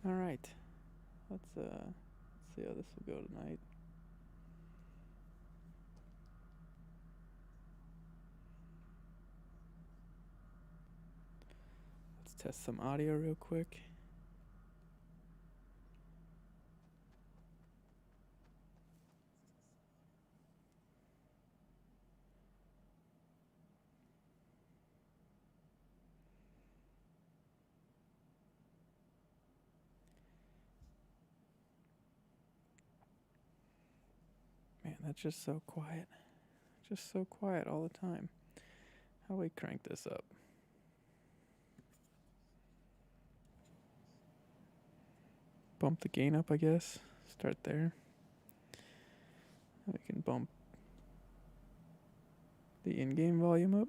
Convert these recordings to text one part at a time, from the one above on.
Alright. Let's see how this will go tonight. Let's test some audio real quick. Man, that's just so quiet. Just so quiet all the time. How do we crank this up? Bump the gain up, I guess. Start there. We can bump the in-game volume up.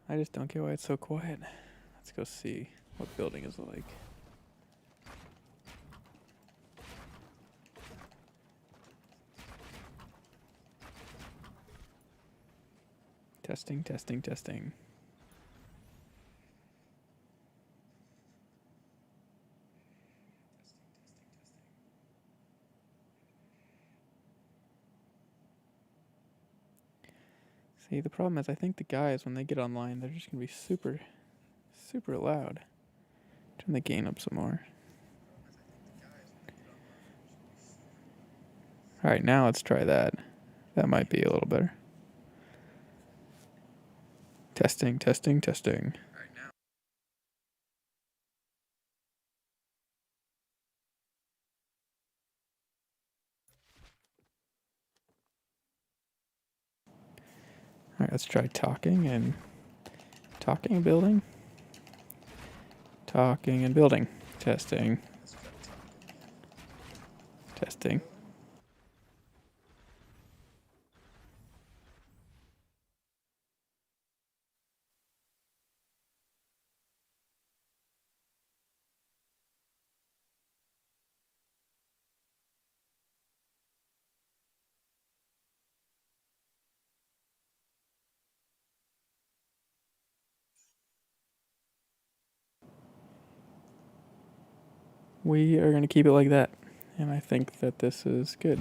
I just don't get why it's so quiet. Let's go see what building is like. Testing, testing, testing. See, the problem is I think the guys, when they get online, they're just going to be super, super loud. Turn the gain up some more. Alright, now let's try that. That might be a little better. Testing, testing, testing. Alright, let's try talking and building. Talking and building. Testing. Testing. We are going to keep it like that. And I think that this is good.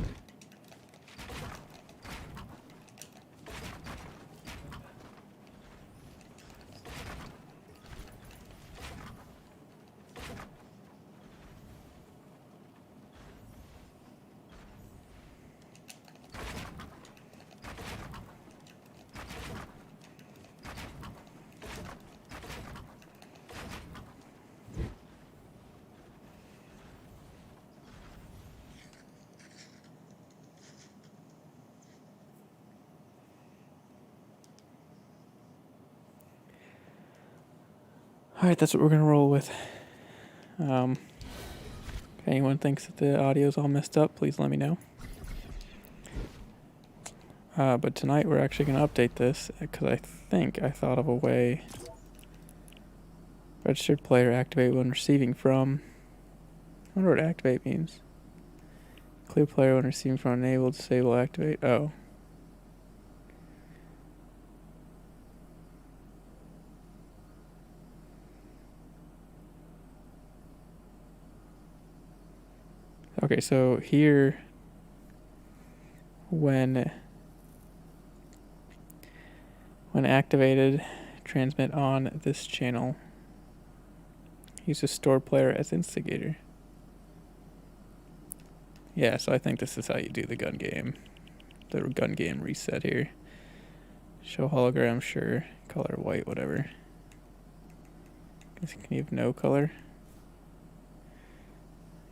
Alright, that's what we're going to roll with. If anyone thinks that the audio's all messed up, please let me know. But tonight we're actually going to update this because I think I thought of a way. Registered player activate when receiving from. I wonder what activate means. Clear player when receiving from enable, disable, activate. Oh. Okay, so here, when activated, transmit on this channel. Use a stored player as instigator. Yeah, so I think this is how you do the gun game reset here. Show hologram, sure. Color white, whatever. Can you have no color?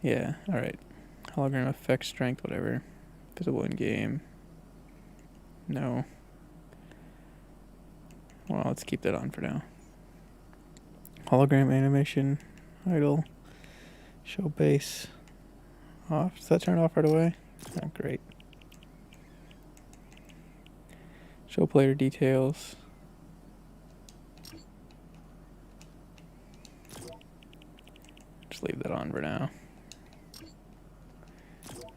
Yeah, alright. Hologram effect strength, whatever. Visible in game. No. Well, let's keep that on for now. Hologram animation. idle. Show base off. Does that turn off right away? Oh, great. Show player details. Just leave that on for now.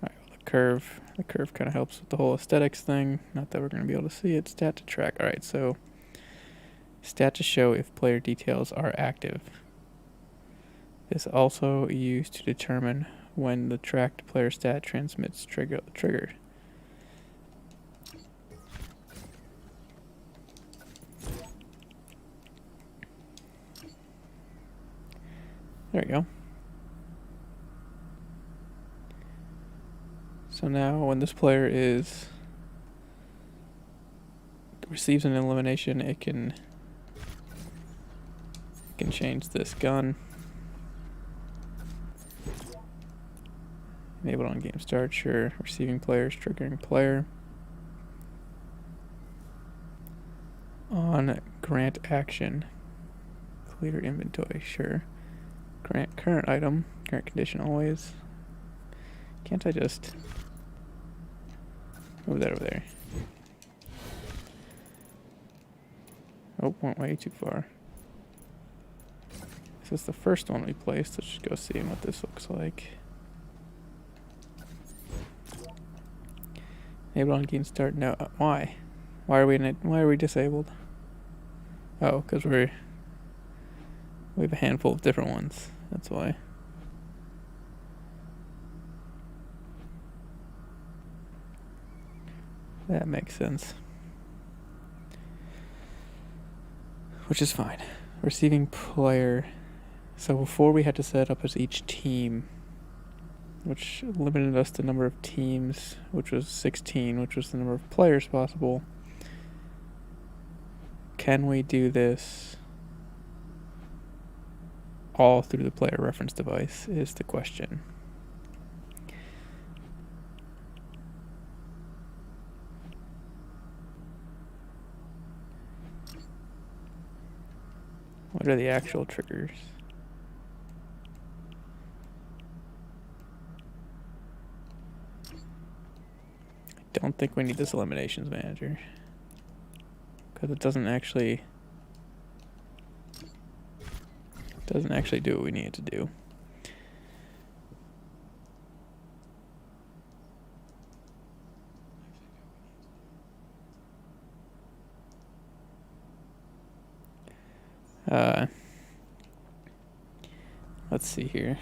Alright, well, the curve. The curve kind of helps with the whole aesthetics thing. Not that we're going to be able to see it. Stat to track. Alright, so stat to show if player details are active. This also used to determine when the tracked player stat transmits triggered. There we go. So now when this player receives an elimination, it can change this gun. Enable on game start, sure. Receiving players, triggering player. On grant action. Clear inventory, sure. Grant current item, current condition always. Can't I just move that over there? Oh, went way too far. This is the first one we placed. Let's just go see what this looks like. Enable on game start. No, why? Why are we disabled? Oh, because we have a handful of different ones. That's why. That makes sense. Which is fine. Receiving player. So before we had to set it up as each team, which limited us to number of teams, which was 16, which was the number of players possible. Can we do this all through the player reference device is the question. What are the actual triggers? I don't think we need this eliminations manager, because it doesn't actually do what we need it to do. Let's see here.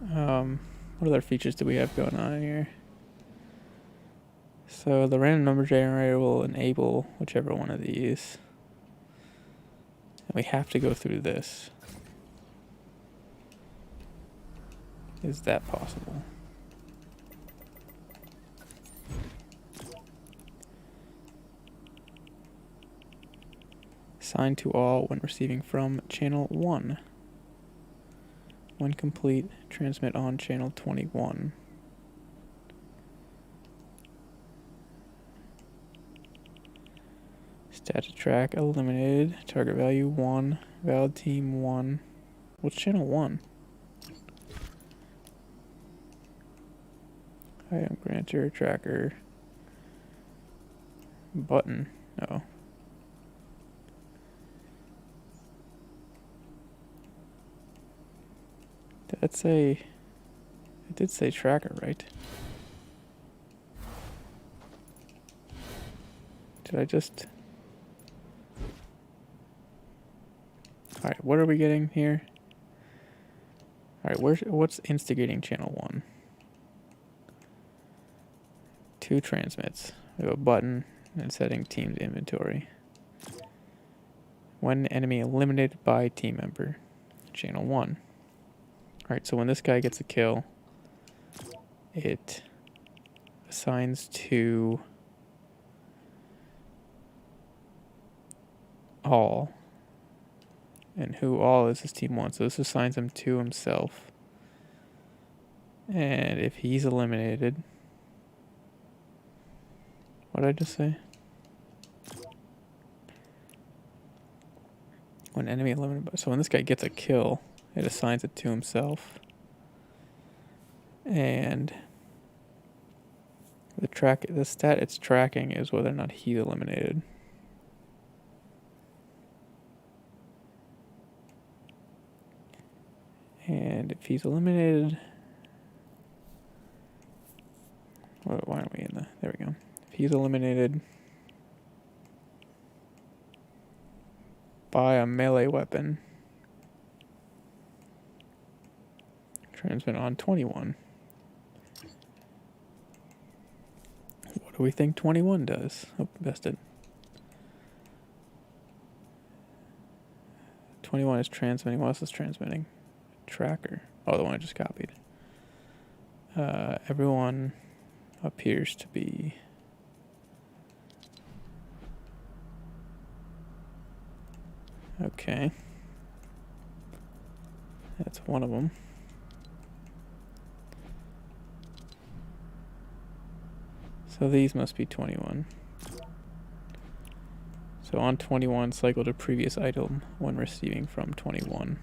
What other features do we have going on here? So the random number generator will enable whichever one of these. And we have to go through this. Is that possible? Assign to all when receiving from channel 1. When complete, transmit on channel 21. Static track eliminated. Target value 1. Valid team 1. What's channel 1? Item grantor, tracker. Button. Oh. Did it say... It did say tracker, right? Did I just... Alright, what are we getting here? Alright, what's instigating channel 1? 2 transmits. We have a button and setting team's inventory. When enemy eliminated by team member. Channel 1. Alright, so when this guy gets a kill, it assigns to all. And who all is team 1. So this assigns him to himself. And if he's eliminated... What did I just say? When enemy eliminated... So when this guy gets a kill, it assigns it to himself. And the stat it's tracking is whether or not he's eliminated. And if he's eliminated, why aren't we in the, there we go. If he's eliminated by a melee weapon, transmit on 21. What do we think 21 does? Oh, bested. 21 is transmitting. What else is transmitting? Tracker. Oh, the one I just copied. Everyone appears to be okay. That's one of them. So these must be 21. So on 21, cycle to previous item when receiving from 21.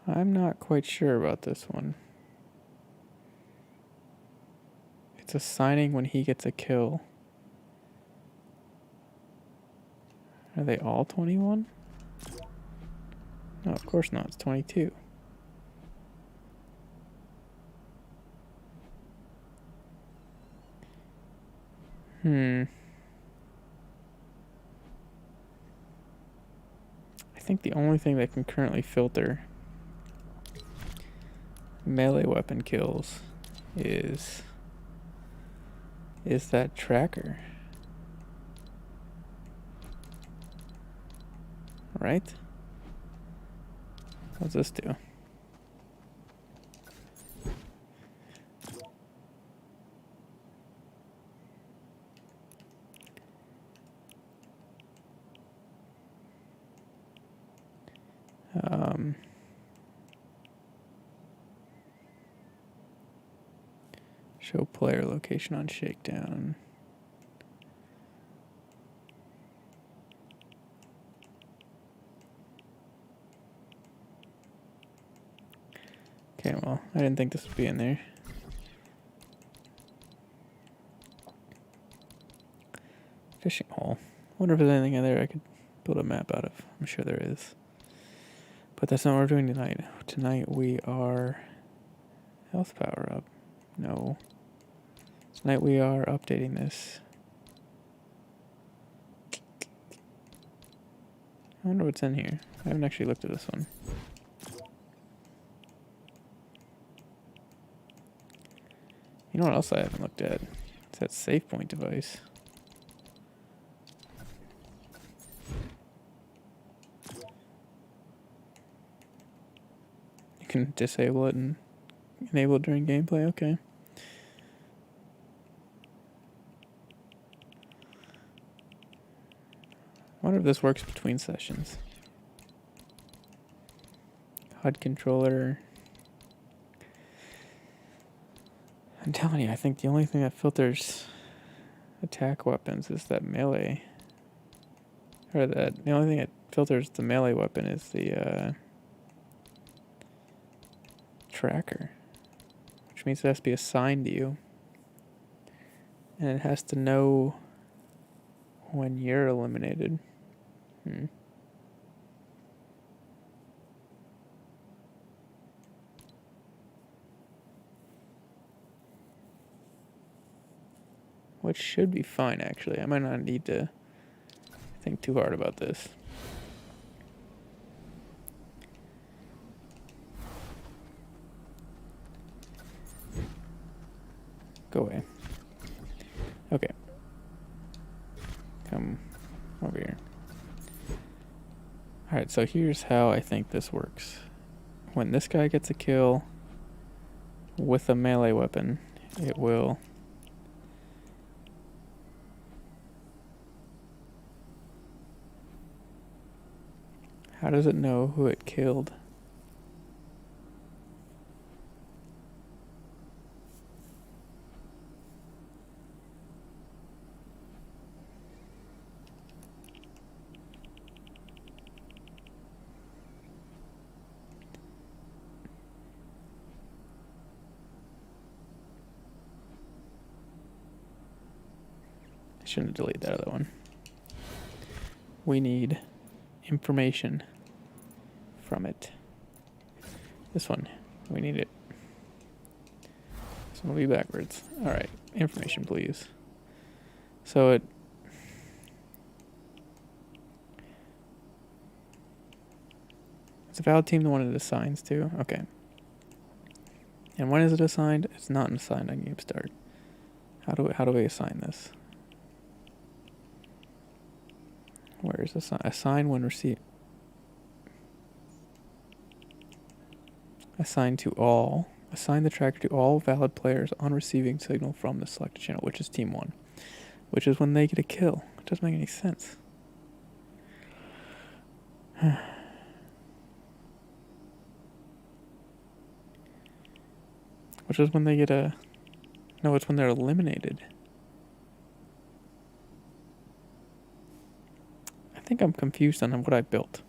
I'm not quite sure about this one. It's assigning when he gets a kill. Are they all 21? No, of course not. It's 22. I think the only thing that can currently filter melee weapon kills is that tracker. Right? What's this do? Show player location on shakedown. Okay, well, I didn't think this would be in there. Fishing hole. Wonder if there's anything in there I could build a map out of. I'm sure there is. But that's not what we're doing tonight. Tonight we are health power up. No. Tonight we are updating this. I wonder what's in here. I haven't actually looked at this one. You know what else I haven't looked at? It's that save point device. You can disable it and enable it during gameplay. Okay. I wonder if this works between sessions. HUD controller. I'm telling you, I think the only thing that filters attack weapons is that melee. Or the only thing that filters the melee weapon is the tracker. Which means it has to be assigned to you. And it has to know when you're eliminated. Which should be fine, actually. I might not need to think too hard about this. Go away. Okay. Come over here. Alright, so here's how I think this works. When this guy gets a kill with a melee weapon, it will how does it know who it killed? shouldn't delete that other one. We need information from it. This one, we need it. This one will be backwards. All right, information, please. So it's a valid team, the one it assigns to. Okay. And when is it assigned? It's not assigned on game start. How do we assign this? Where is assign when received? Assign to all. Assign the tracker to all valid players on receiving signal from the selected channel, which is team 1. Which is when they get a kill. It doesn't make any sense. Which is when they get a... No, it's when they're eliminated. I think I'm confused on what I built.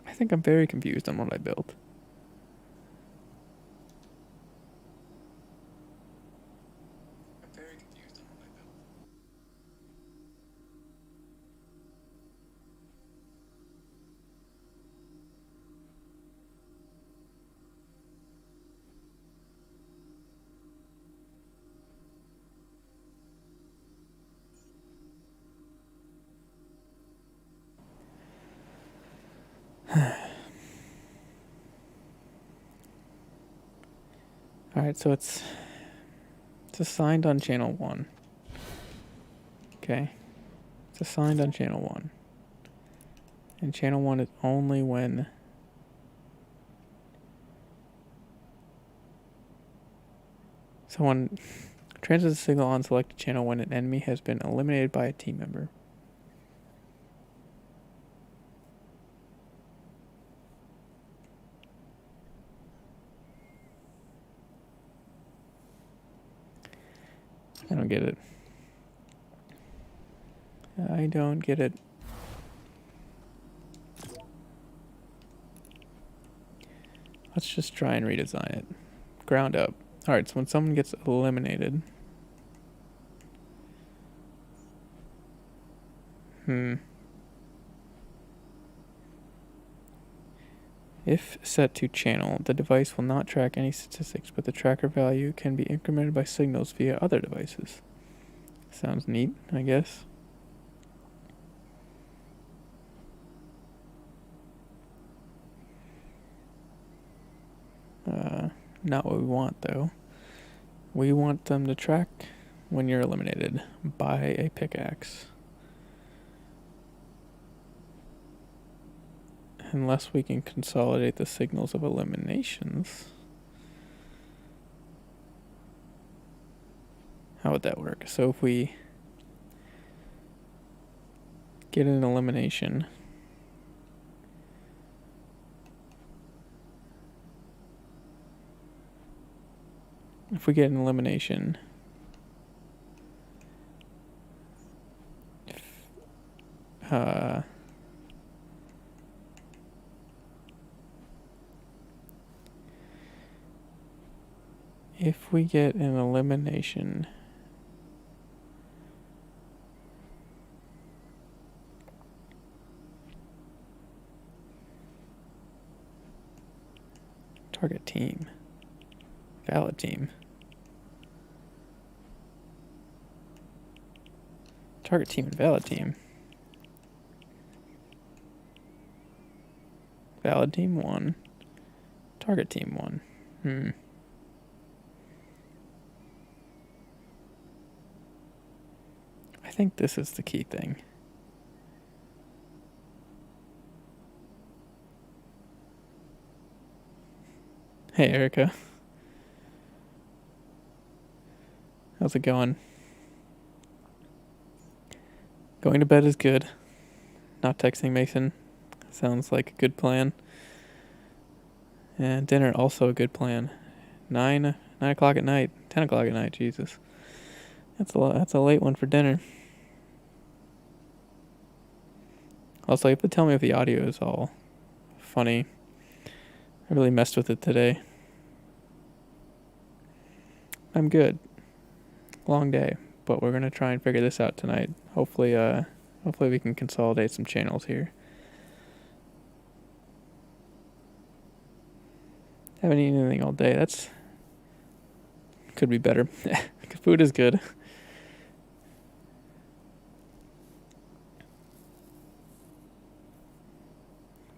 I think I'm very confused on what I built. Alright, so it's assigned on channel 1. Okay. It's assigned on channel 1. And channel 1 is only when someone transmits a signal on selected channel when an enemy has been eliminated by a team member. I don't get it. I don't get it. Let's just try and redesign it. Ground up. Alright, so when someone gets eliminated... If set to channel, the device will not track any statistics, but the tracker value can be incremented by signals via other devices. Sounds neat, I guess. Not what we want, though. We want them to track when you're eliminated by a pickaxe. Unless we can consolidate the signals of eliminations. How would that work? So if we get an elimination, if we get an elimination, if we get an elimination, target team, valid team, target team and valid team, valid team 1, target team 1. I think this is the key thing. Hey, Erica. How's it going? Going to bed is good. Not texting Mason sounds like a good plan. And dinner also a good plan. 9 o'clock at night, 10 o'clock at night. Jesus, that's a late one for dinner. Also, you have to tell me if the audio is all funny. I really messed with it today. I'm good. Long day, but we're gonna try and figure this out tonight. Hopefully we can consolidate some channels here. Haven't eaten anything all day. That's could be better. Food is good.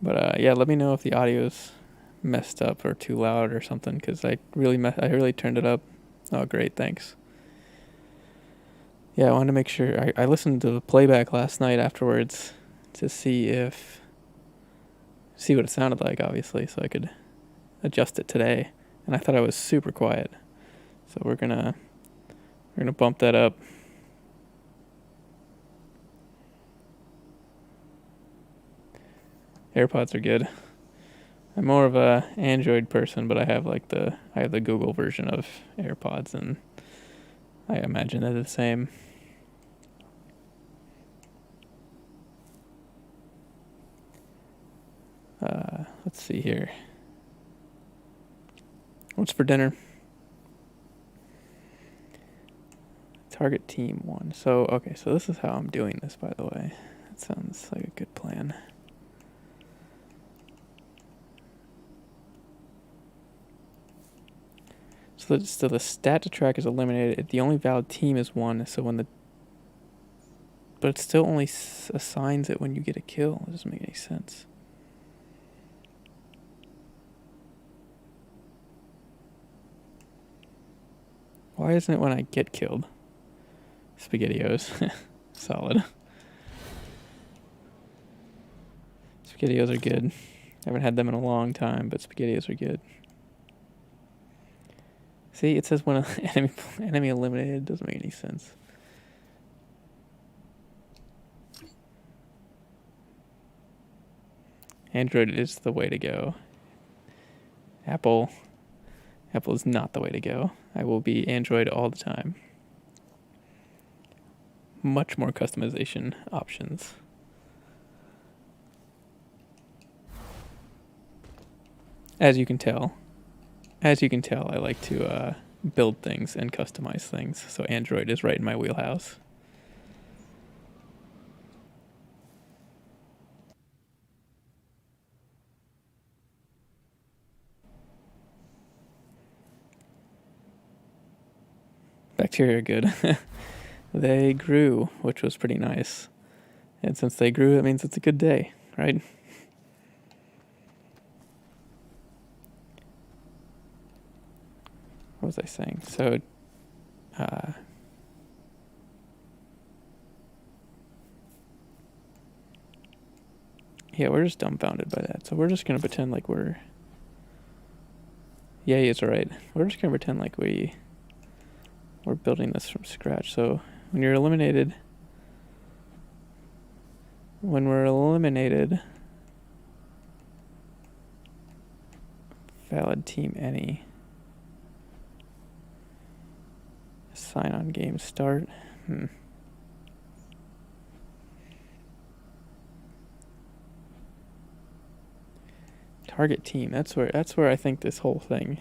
But yeah, let me know if the audio's messed up or too loud or something, because I really turned it up. Oh, great, thanks. Yeah, I wanted to make sure. I listened to the playback last night afterwards to see what it sounded like, obviously, so I could adjust it today. And I thought I was super quiet, so we're gonna bump that up. AirPods are good. I'm more of a Android person, but I have the Google version of AirPods, and I imagine they're the same. Let's see here. What's for dinner? Target team 1. So, okay, so this is how I'm doing this, by the way. That sounds like a good plan. So the stat to track is eliminated. The only valid team is 1, so but it still only assigns it when you get a kill. It doesn't make any sense. Why isn't it when I get killed? SpaghettiOs. Solid. SpaghettiOs are good. I haven't had them in a long time, but SpaghettiOs are good. See, it says when an enemy eliminated. Doesn't make any sense. Android is the way to go. Apple is not the way to go. I will be Android all the time. Much more customization options. As you can tell, I like to build things and customize things, so Android is right in my wheelhouse. Bacteria are good. They grew, which was pretty nice. And since they grew, it means it's a good day, right? What was I saying? So, yeah, we're just dumbfounded by that. So we're just going to pretend like we're... Yeah, it's alright. We're just going to pretend like we're building this from scratch. So when we're eliminated, valid team any. Sign on game start. Target team. That's where I think this whole thing.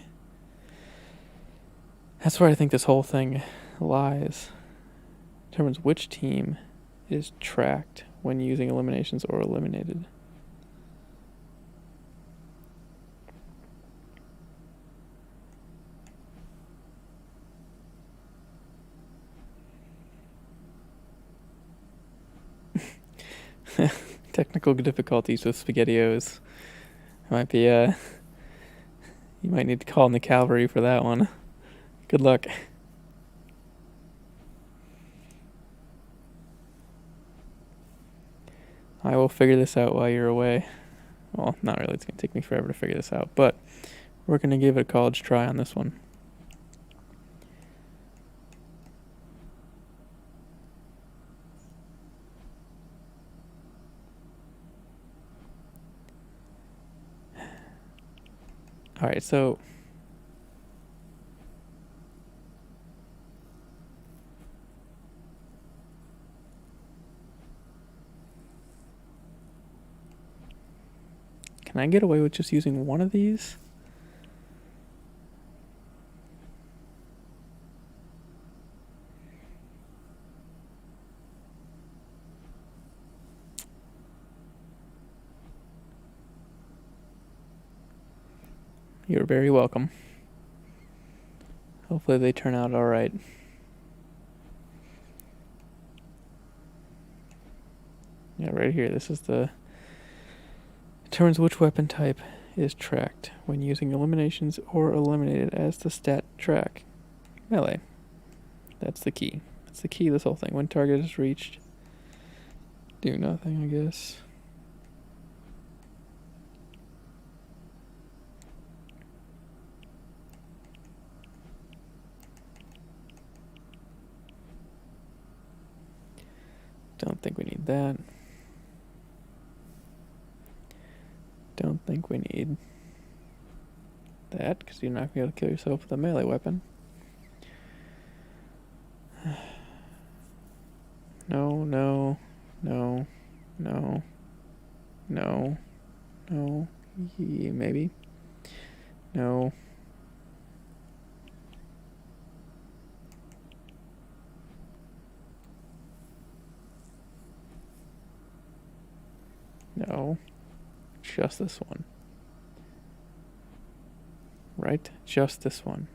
That's where I think this whole thing lies. Determines which team is tracked when using eliminations or eliminated. Technical difficulties with SpaghettiOs. Might be you might need to call in the cavalry for that one. Good luck. I will figure this out while you're away. Well, not really. It's going to take me forever to figure this out, but we're going to give it a college try on this one. All right, so can I get away with just using one of these? You're very welcome. Hopefully they turn out alright. Yeah, right here, this is the... determines which weapon type is tracked when using eliminations or eliminated as the stat track. Melee. That's the key. That's the key of this whole thing. When target is reached, do nothing, I guess. Don't think we need that. Don't think we need that, because you're not going to be able to kill yourself with a melee weapon. No, no, no, no, no, no, yeah, maybe. No. No. Just this one. Right? Just this one.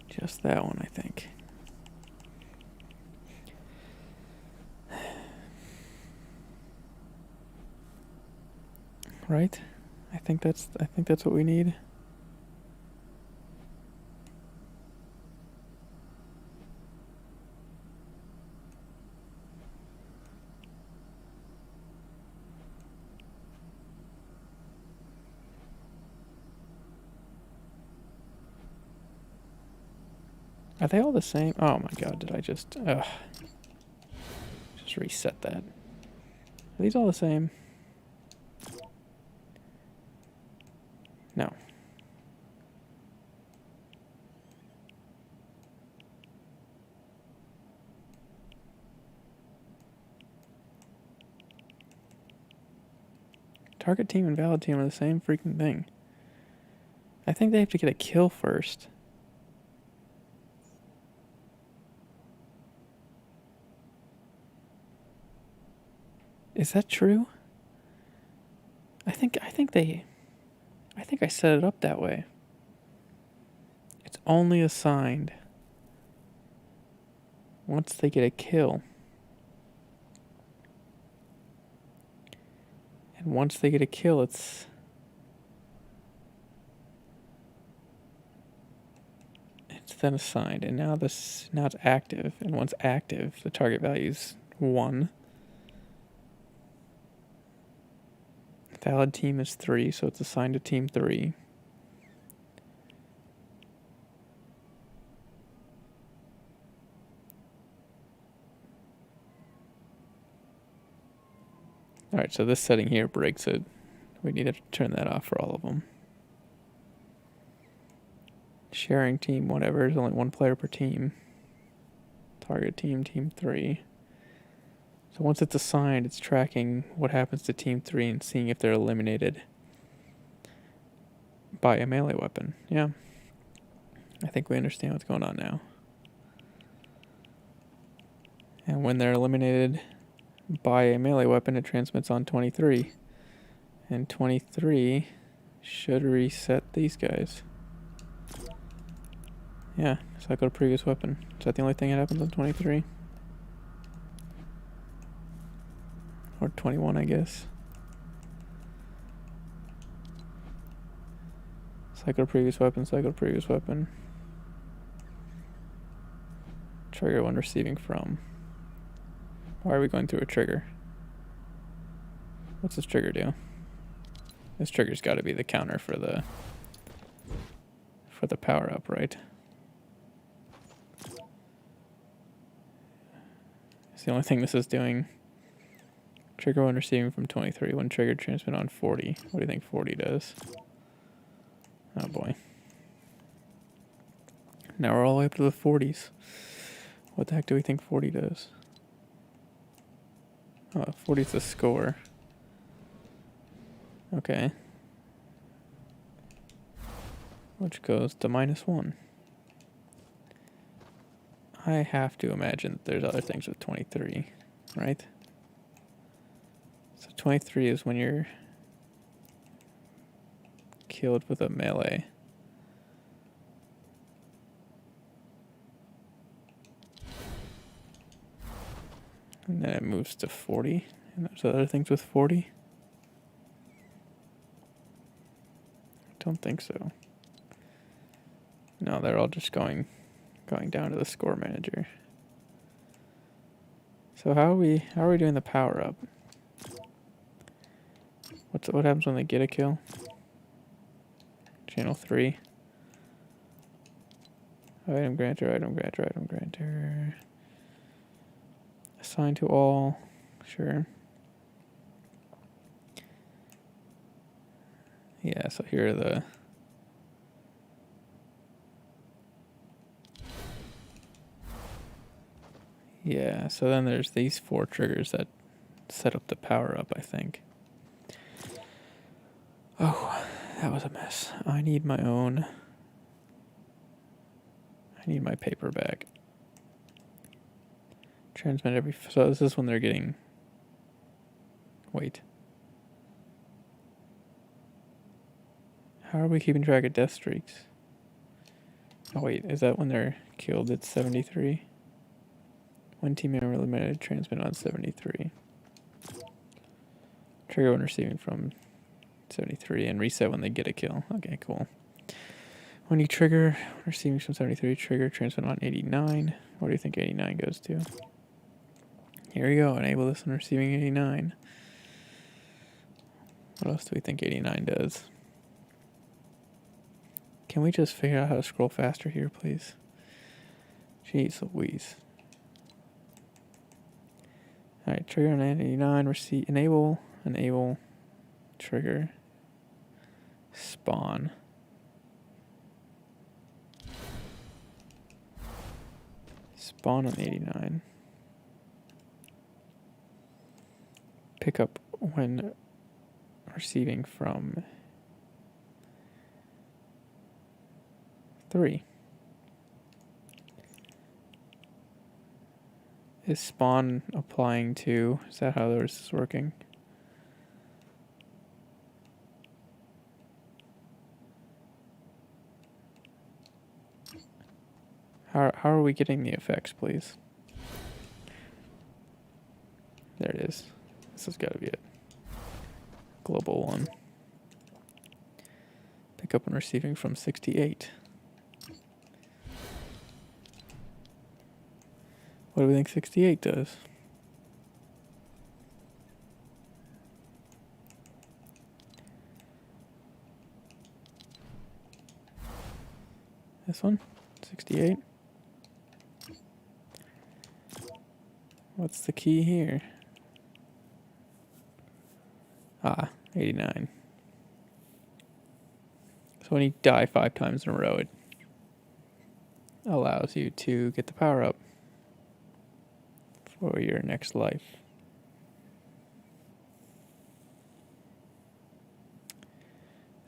Just that one, I think. Right? I think that's what we need. Are they all the same? Oh my god, did I just reset that. Are these all the same? No. Target team and valid team are the same freaking thing. I think they have to get a kill first. Is that true? I think I set it up that way. It's only assigned once they get a kill. And once they get a kill, it's then assigned. And now it's active. And once active, the target value is 1. Valid team is 3, so it's assigned to team 3. Alright, so this setting here breaks it. We need to turn that off for all of them. Sharing team, whatever, there's only 1 player per team. Target team, team 3. So once it's assigned, it's tracking what happens to team 3 and seeing if they're eliminated by a melee weapon. Yeah. I think we understand what's going on now. And when they're eliminated by a melee weapon, it transmits on 23. And 23 should reset these guys. Yeah, cycle to previous weapon. Is that the only thing that happens on 23? Or 21, I guess. Cycle to previous weapon, cycle to previous weapon. Trigger when receiving from. Why are we going through a trigger? What's this trigger do? This trigger's got to be the counter for the power up, right? It's the only thing this is doing. Trigger when receiving from 23. When triggered, transmit on 40. What do you think 40 does? Oh boy. Now we're all the way up to the 40s. What the heck do we think 40 does? Oh, 40 is the score. Okay. Which goes to -1. I have to imagine that there's other things with 23, right? So 23 is when you're killed with a melee. And then it moves to 40. And there's other things with 40. I don't think so. No, they're all just going down to the score manager. So how are we doing the power up? What happens when they get a kill? Channel 3. Item granter, item granter, item granter. Assign to all. Sure. Yeah, so here are the... Yeah, so then there's these 4 triggers that set up the power up, I think. Oh, that was a mess. I need my own... I need my paper back. Transmit every... So this is when they're getting... Wait. How are we keeping track of death streaks? Oh wait, is that when they're killed at 73? One team member eliminated, transmit on 73. Trigger when receiving from 73 and reset when they get a kill. Okay, cool. When you trigger, receiving from 73, trigger, transmit on 89. What do you think 89 goes to? Here we go, enable this when receiving 89. What else do we think 89 does? Can we just figure out how to scroll faster here, please? Jeez Louise. Alright, trigger on 89, enable, trigger, spawn. Spawn on 89. Pick up when receiving from 3. Is spawn applying to... Is that how this is working? How are we getting the effects, please? There it is. This has got to be it. Global 1. Pick up when receiving from 68. What do we think 68 does? This one? 68? What's the key here? Ah, 89. So when you die 5 times in a row, it allows you to get the power up for your next life.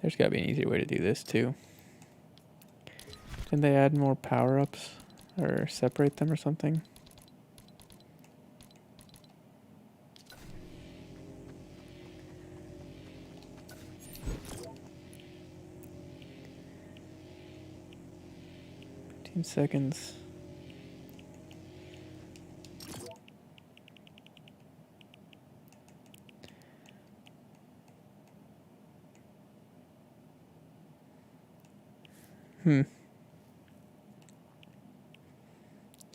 There's got to be an easier way to do this too. Didn't they add more power-ups or separate them or something? Seconds.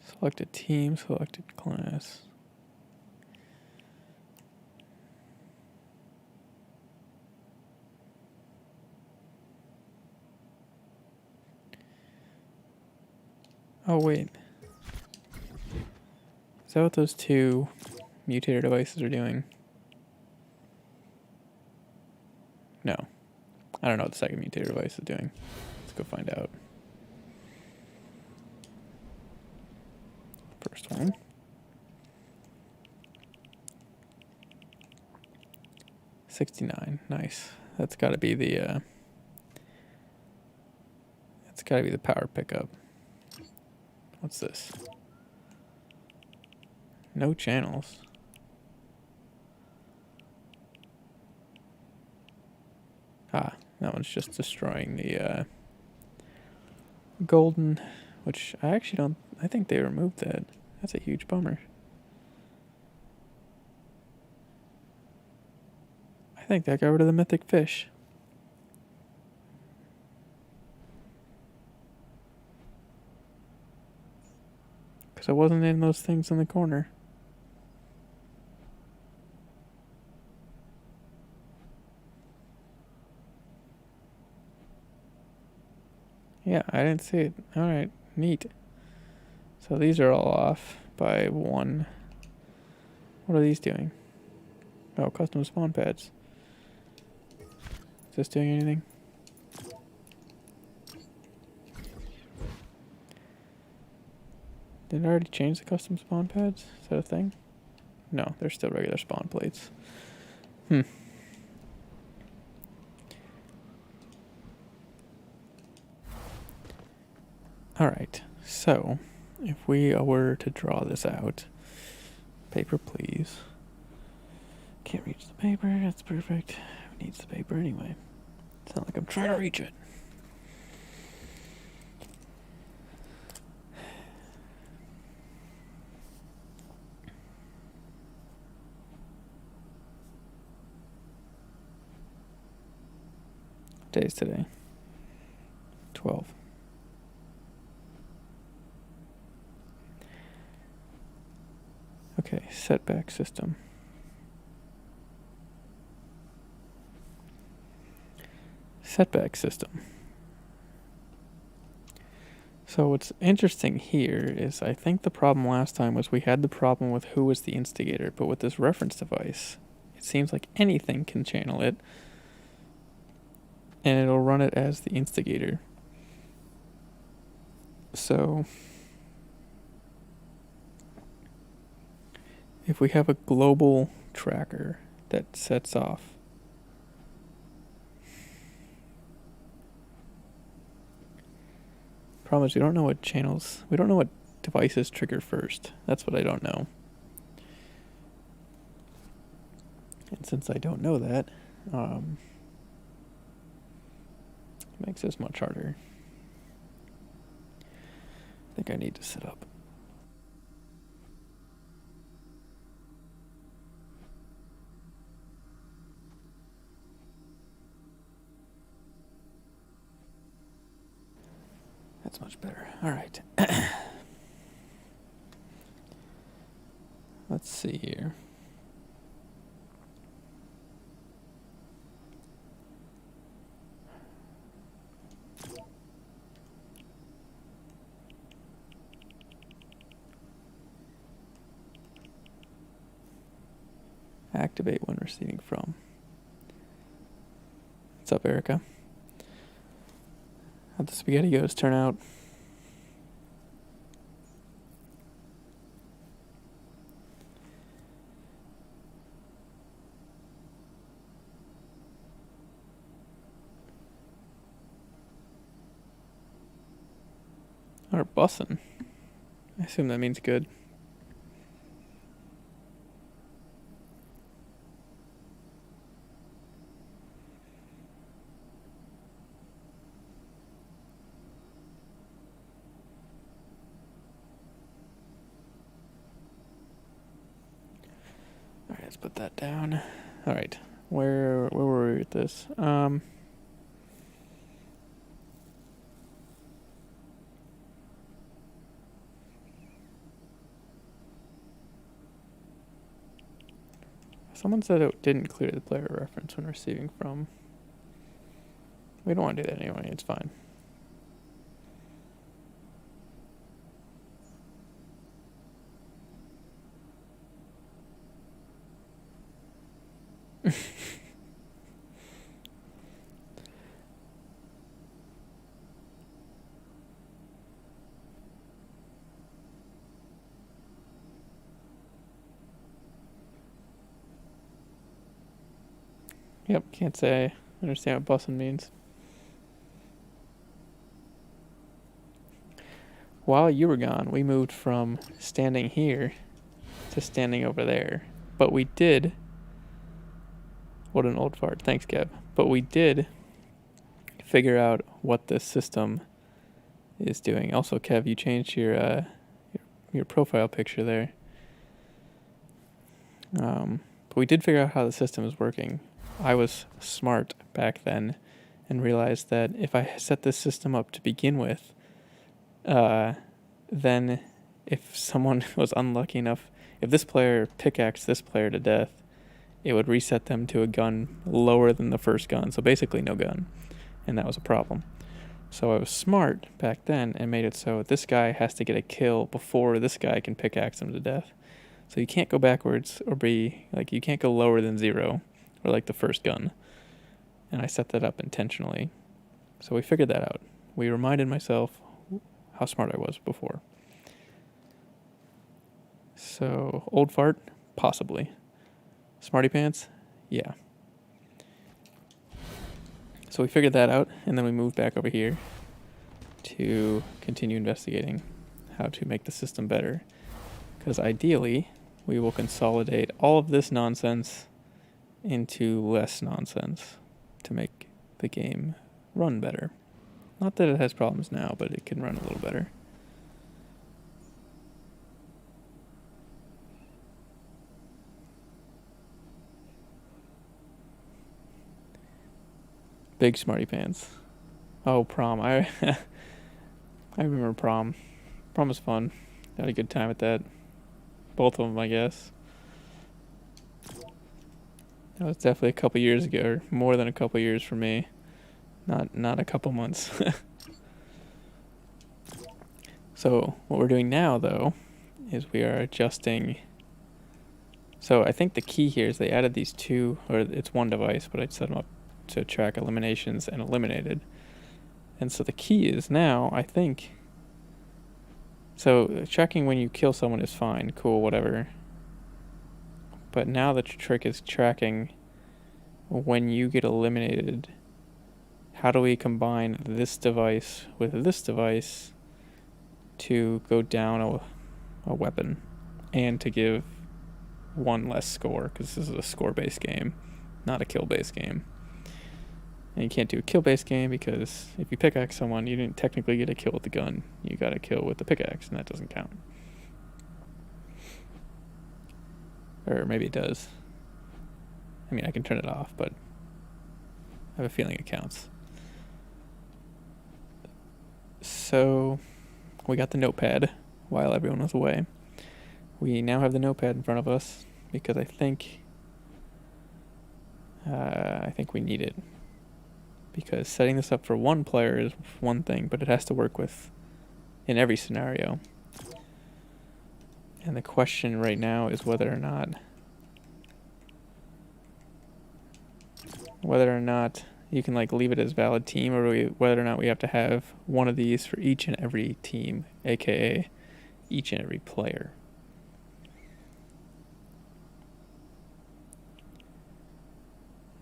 Selected team, selected class. Oh wait. Is that what those 2 mutator devices are doing? No. I don't know what the second mutator device is doing. Let's go find out. First one. $69. Nice. That's gotta be the power pickup. What's this? No channels. That one's just destroying the golden, which I actually don't... I think they removed that. That's a huge bummer. I think that got rid of the mythic fish. Because I wasn't in those things in the corner. Yeah, I didn't see it. Alright, neat. So these are all off by 1. What are these doing? Oh, custom spawn pads. Is this doing anything? Did I already change the custom spawn pads? Is that a thing? No, they're still regular spawn plates. Alright, so if we were to draw this out, paper please. Can't reach the paper, that's perfect. Who needs the paper anyway? It's not like I'm trying to reach it. What day is today? 12. Okay, setback system. Setback system. So what's interesting here is I think the problem last time was we had the problem with who was the instigator, but with this reference device, it seems like anything can channel it, and it'll run it as the instigator. So if we have a global tracker that sets off, problem is we don't know what channels, we don't know what devices trigger first. That's what I don't know. And since I don't know that, it makes this much harder. I think I need to set up. That's much better. All right. Let's see here. Activate when receiving from. What's up, Erica? How'd the SpaghettiOs turn out? Or bussin'. I assume that means good. Alright, let's put that down. Alright, where were we with this? Someone said it didn't clear the player reference when receiving from. We don't want to do that anyway, it's fine. Yep, can't say I understand what bussin' means. While you were gone, we moved from standing here to standing over there. But we did... What an old fart. Thanks, Gab. But we did figure out what the system is doing. Also, Kev, you changed your profile picture there. But we did figure out how the system is working. I was smart back then and realized that if I set this system up to begin with, then if someone was unlucky enough, if this player pickaxed this player to death, it would reset them to a gun lower than the first gun, so basically no gun, and that was a problem. So I was smart back then and made it so this guy has to get a kill before this guy can pickaxe him to death. So you can't go backwards or be, like, you can't go lower than 0 or like the first gun. And I set that up intentionally. So we figured that out. We reminded myself how smart I was before. So, old fart? Possibly. Smarty pants? Yeah. So we figured that out, and then we moved back over here to continue investigating how to make the system better. Because ideally, we will consolidate all of this nonsense into less nonsense to make the game run better. Not that it has problems now, but it can run a little better. Big smarty pants. Oh, prom. I remember prom. Prom was fun. Had a good time at that. Both of them, I guess. That was definitely a couple years ago, or more than a couple years for me. Not a couple months. So what we're doing now, though, is we are adjusting. So I think the key here is they added these two, or it's one device, but I set them up to track eliminations and eliminated. And so the key is now, I think. So tracking when you kill someone is fine, cool, whatever. But now the trick is tracking when you get eliminated. How do we combine this device with this device to go down a weapon and to give one less score? Because this is a score-based game, not a kill-based game. And you can't do a kill-based game because if you pickaxe someone, you didn't technically get a kill with the gun. You got a kill with the pickaxe, and that doesn't count. Or maybe it does. I mean, I can turn it off, but I have a feeling it counts. So we got the notepad while everyone was away. We now have the notepad in front of us because I think we need it. Because setting this up for one player is one thing, but it has to work with in every scenario. And the question right now is whether or not you can like leave it as valid team, or whether or not we have to have one of these for each and every team, aka each and every player.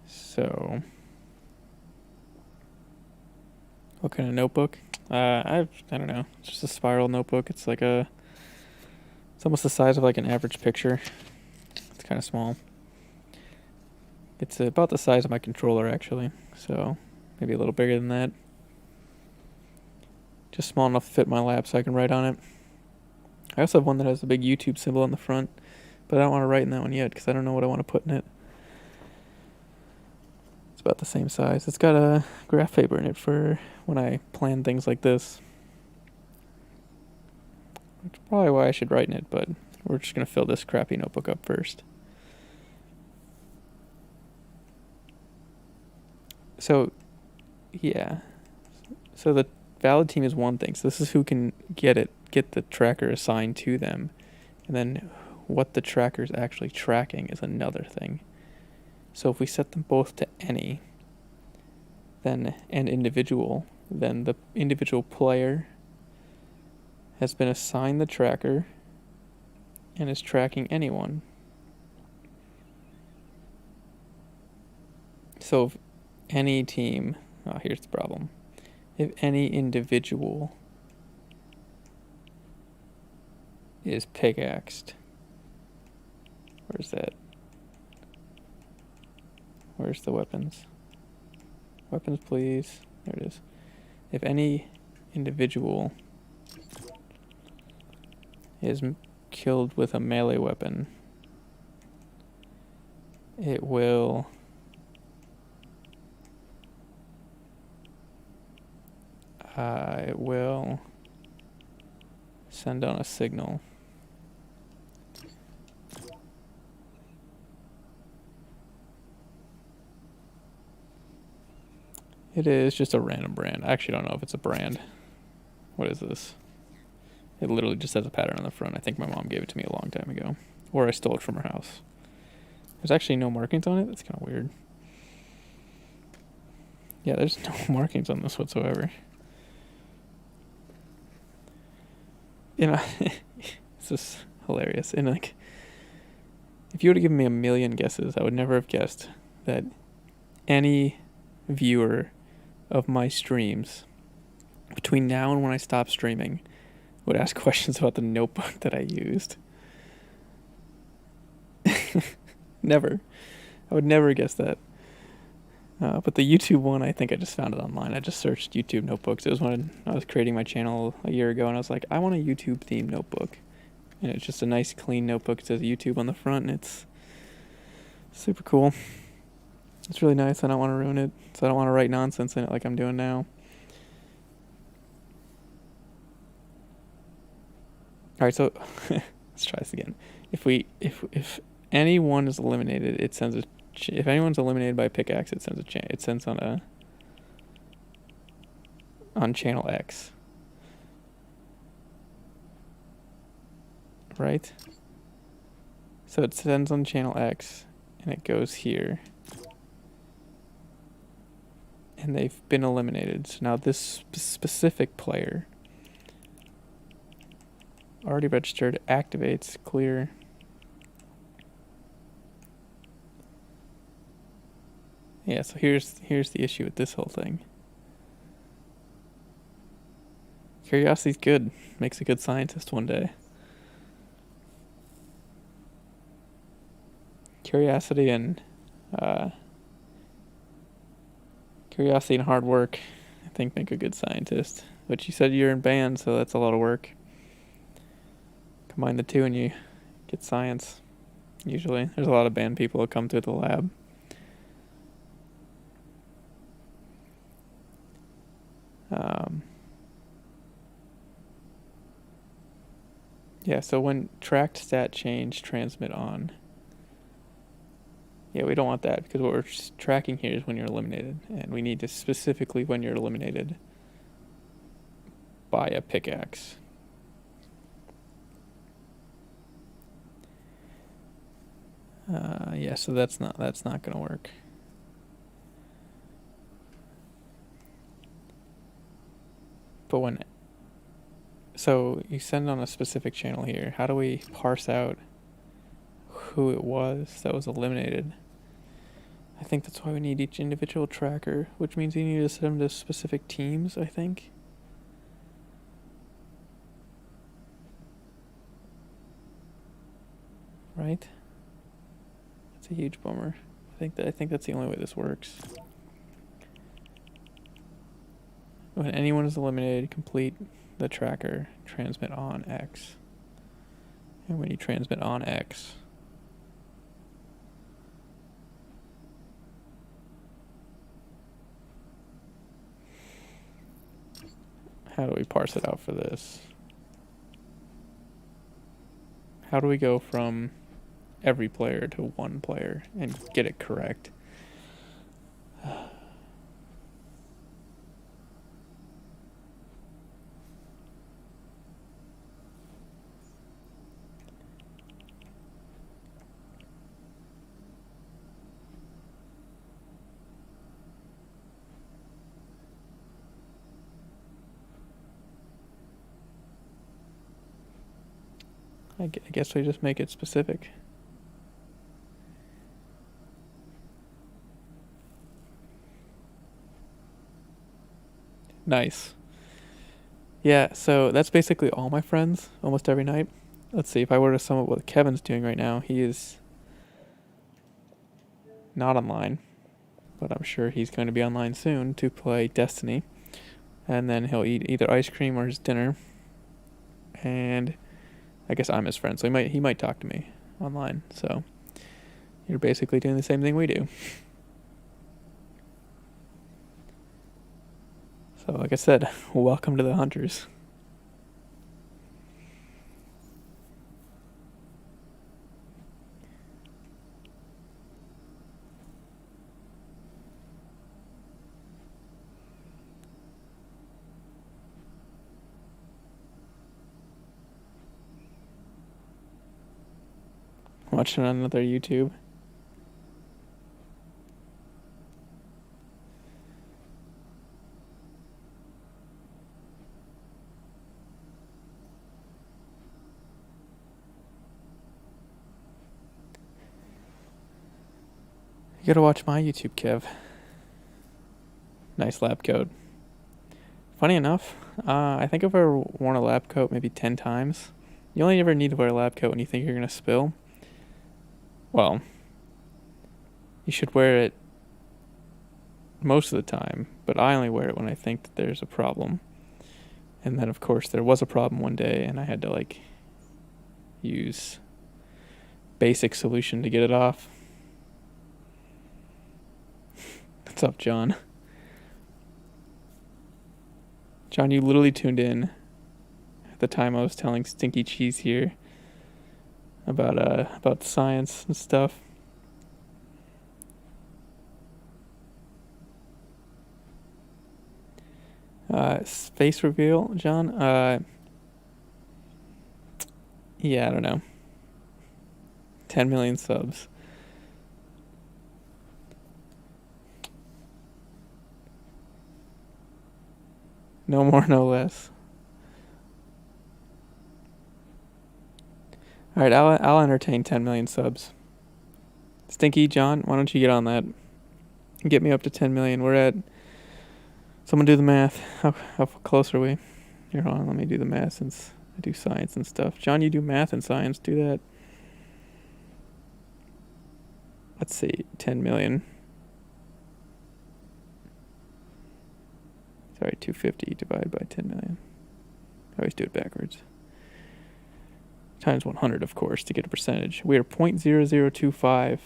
So, what kind of notebook? I don't know. It's just a spiral notebook. It's like it's almost the size of like an average picture. It's kind of small. It's about the size of my controller, actually. So maybe a little bigger than that. Just small enough to fit my lap so I can write on it. I also have one that has a big YouTube symbol on the front, but I don't want to write in that one yet because I don't know what I want to put in it. It's about the same size. It's got a graph paper in it for when I plan things like this. Which is probably why I should write in it, but we're just going to fill this crappy notebook up first. So, yeah. So the valid team is one thing. So this is who can get the tracker assigned to them. And then what the tracker is actually tracking is another thing. So if we set them both to any, then an individual, then the individual player has been assigned the tracker and is tracking anyone. So if any team, here's the problem. If any individual is pickaxed, where's that? Where's the weapons? Weapons, please. There it is. If any individual is killed with a melee weapon, it will send on a signal. It is just a random brand. I actually don't know if it's a brand. What is this? It literally just has a pattern on the front. I think my mom gave it to me a long time ago. Or I stole it from her house. There's actually no markings on it. That's kind of weird. Yeah, there's no markings on this whatsoever. You know, it's just hilarious. And like, if you would have given me a million guesses, I would never have guessed that any viewer of my streams between now and when I stop streaming would ask questions about the notebook that I used. Never. I would never guess that. But the YouTube one, I think I just found it online. I just searched YouTube notebooks. It was when I was creating my channel a year ago, and I was like, I want a YouTube themed notebook. And it's just a nice, clean notebook. It says YouTube on the front, and it's super cool. It's really nice. I don't want to ruin it, so I don't want to write nonsense in it like I'm doing now. All right, so let's try this again. If anyone is eliminated, it sends a. If anyone's eliminated by a pickaxe, it sends on channel X. Right? So it sends on channel X, and it goes here. And they've been eliminated. So now this specific player already registered activates clear. Yeah, so here's the issue with this whole thing. Curiosity's good. Makes a good scientist one day. Curiosity and hard work, I think, make a good scientist. But you said you're in band, so that's a lot of work. Combine the two and you get science. Usually. There's a lot of band people that come to the lab. Yeah, so when tracked stat change, transmit on. Yeah, we don't want that because what we're tracking here is when you're eliminated. And we need to specifically when you're eliminated by a pickaxe. Yeah, so that's not gonna work. But so you send on a specific channel here. How do we parse out who it was that was eliminated? I think that's why we need each individual tracker, which means you need to send them to specific teams, I think. Right? That's a huge bummer. I think that's the only way this works. When anyone is eliminated, complete the tracker, transmit on X. And when you transmit on X, how do we parse it out for this? How do we go from every player to one player and get it correct? I guess we just make it specific. Nice. Yeah, so that's basically all my friends, almost every night. Let's see, if I were to sum up what Kevin's doing right now, he is not online. but I'm sure he's going to be online soon to play Destiny. And then he'll eat either ice cream or his dinner. And I guess I'm his friend, so he might talk to me online. So you're basically doing the same thing we do. So like I said, welcome to the Hunters. Watching on another YouTube. You gotta watch my YouTube, Kev. Nice lab coat. Funny enough, I think I've ever worn a lab coat maybe 10 times. You only ever need to wear a lab coat when you think you're gonna spill. Well, you should wear it most of the time, but I only wear it when I think that there's a problem. And then, of course, there was a problem one day, and I had to, use basic solution to get it off. What's up, John? John, you literally tuned in at the time I was telling Stinky Cheese here about science and stuff. Face reveal, John? Yeah, I don't know. 10 million subs. No more, no less. All right, I'll entertain 10 million subs. Stinky John, why don't you get on that? Get me up to 10 million. We're at. Someone do the math. How close are we? Here, hold on. Let me do the math since I do science and stuff. John, you do math and science. Do that. Let's see. 10 million. Sorry, 250 divided by 10 million. I always do it backwards. Times 100, of course, to get a percentage. We are 0.0025.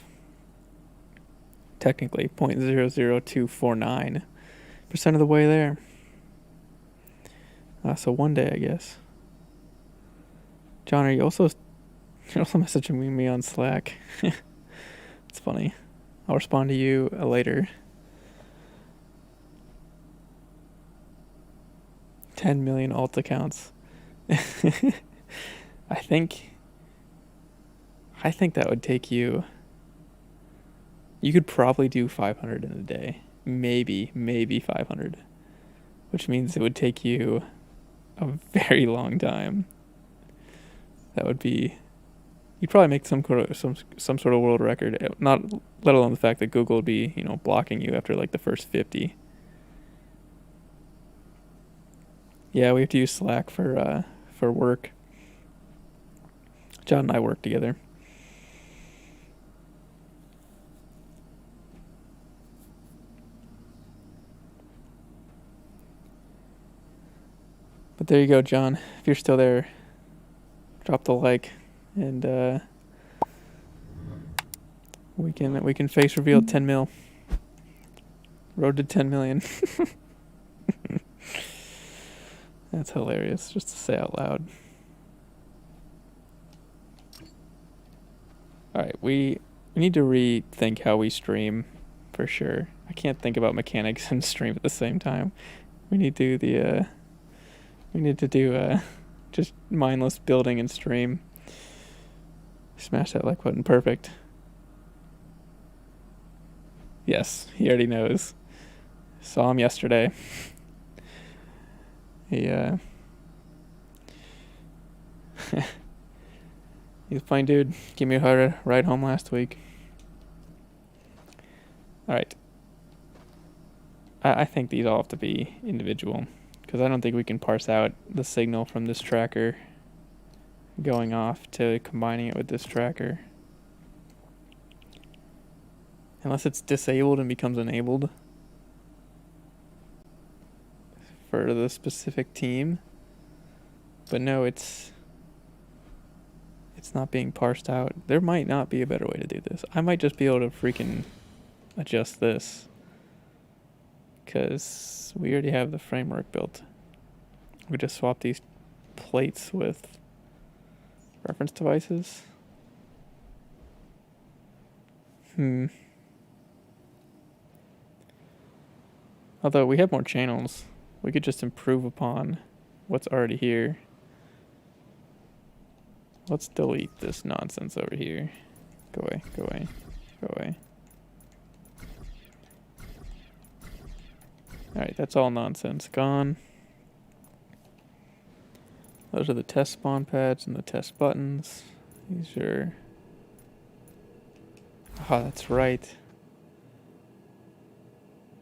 Technically, 0.00249% of the way there. So one day, I guess. John, you're also messaging me on Slack. It's funny. I'll respond to you later. 10 million alt accounts. I think that would take you. You could probably do 500 in a day. Maybe 500. Which means it would take you a very long time. That would be. You'd probably make some sort of world record. Not let alone the fact that Google would be, blocking you after the first 50. Yeah, we have to use Slack for work. John and I work together. But there you go, John. If you're still there, drop the like, and we can face reveal 10 mil. Road to 10 million. That's hilarious, just to say out loud. Alright, we need to rethink how we stream, for sure. I can't think about mechanics and stream at the same time. We need to do just mindless building and stream. Smash that like button, perfect. Yes, he already knows. Saw him yesterday. He's a fine dude. Gave me a ride home last week. Alright. I think these all have to be individual, because I don't think we can parse out the signal from this tracker going off to combining it with this tracker. Unless it's disabled and becomes enabled for the specific team. But no, it's not being parsed out. There might not be a better way to do this. I might just be able to freaking adjust this, because we already have the framework built. We just swap these plates with reference devices. Although we have more channels, we could just improve upon what's already here. Let's delete this nonsense over here. Go away, go away, go away. Alright, that's all nonsense. Gone. Those are the test spawn pads and the test buttons. These are... Oh, that's right.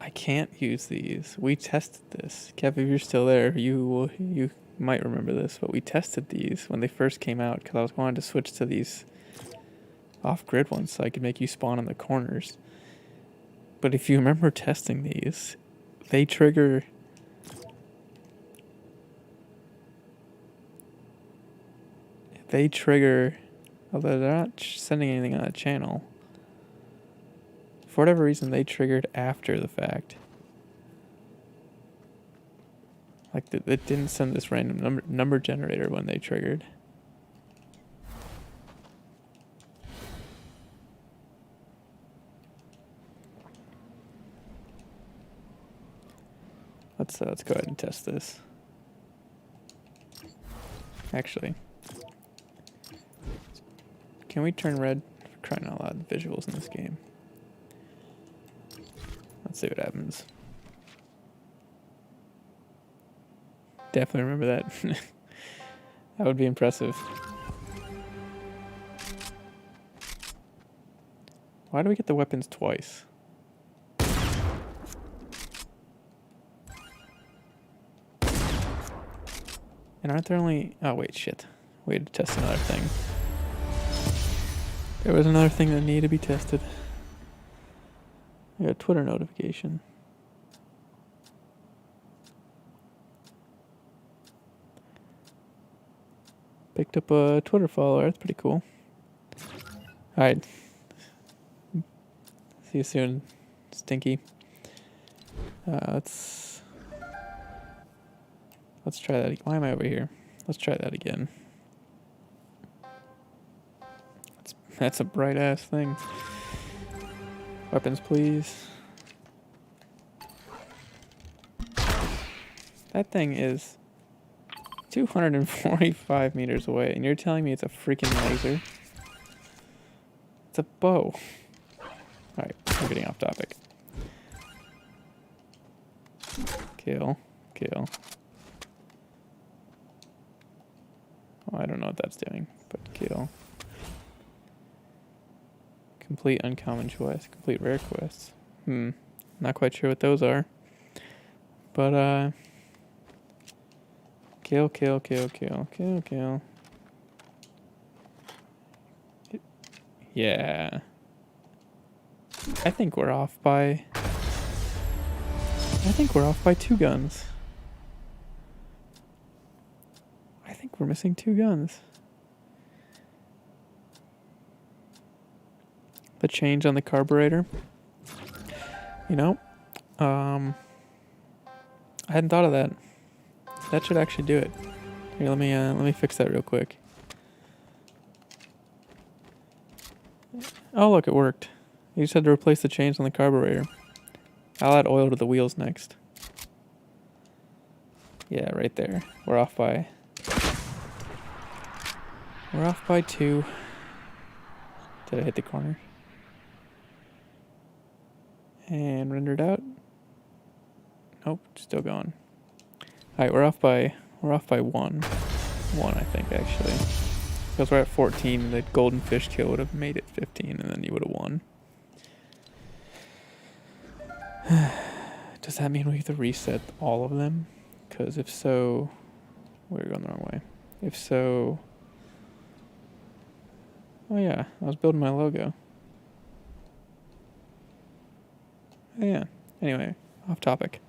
I can't use these. We tested this. Kev, if you're still there, you might remember this, but we tested these when they first came out because I was wanting to switch to these off-grid ones so I could make you spawn in the corners. But if you remember testing these, they trigger... Although they're not sending anything on a channel. For whatever reason, they triggered after the fact. Like, it didn't send this random number generator when they triggered. Let's go ahead and test this. Actually, can we turn red? For crying out loud, the visuals in this game. Let's see what happens. Definitely remember that. That would be impressive. Why do we get the weapons twice? And aren't there only... Oh, wait, shit. We had to test another thing. There was another thing that needed to be tested. I got a Twitter notification. Picked up a Twitter follower. That's pretty cool. Alright. See you soon, Stinky. Let's try that. Why am I over here? Let's try that again. That's a bright ass thing. Weapons, please. That thing is 245 meters away, and you're telling me it's a freaking laser? It's a bow. Alright, we're getting off topic. Kill. Kill. Oh, I don't know what that's doing, but kill. Complete uncommon quest. Complete rare quests. Not quite sure what those are. But, kill, kill, kill, kill, kill, kill. Yeah. I think we're off by 2 guns. I think we're missing 2 guns. The change on the carburetor. You know, I hadn't thought of that. That should actually do it. Here, let me fix that real quick. Oh, look, it worked. You just had to replace the chains on the carburetor. I'll add oil to the wheels next. Yeah, right there. We're off by 2. Did I hit the corner? And rendered out. Nope, still going. Alright, we're off by 1. 1, I think, actually. Because we're at 14, the golden fish kill would have made it 15, and then you would have won. Does that mean we have to reset all of them? Because if so... We're going the wrong way. If so... Oh yeah, I was building my logo. yeah. Anyway, off topic.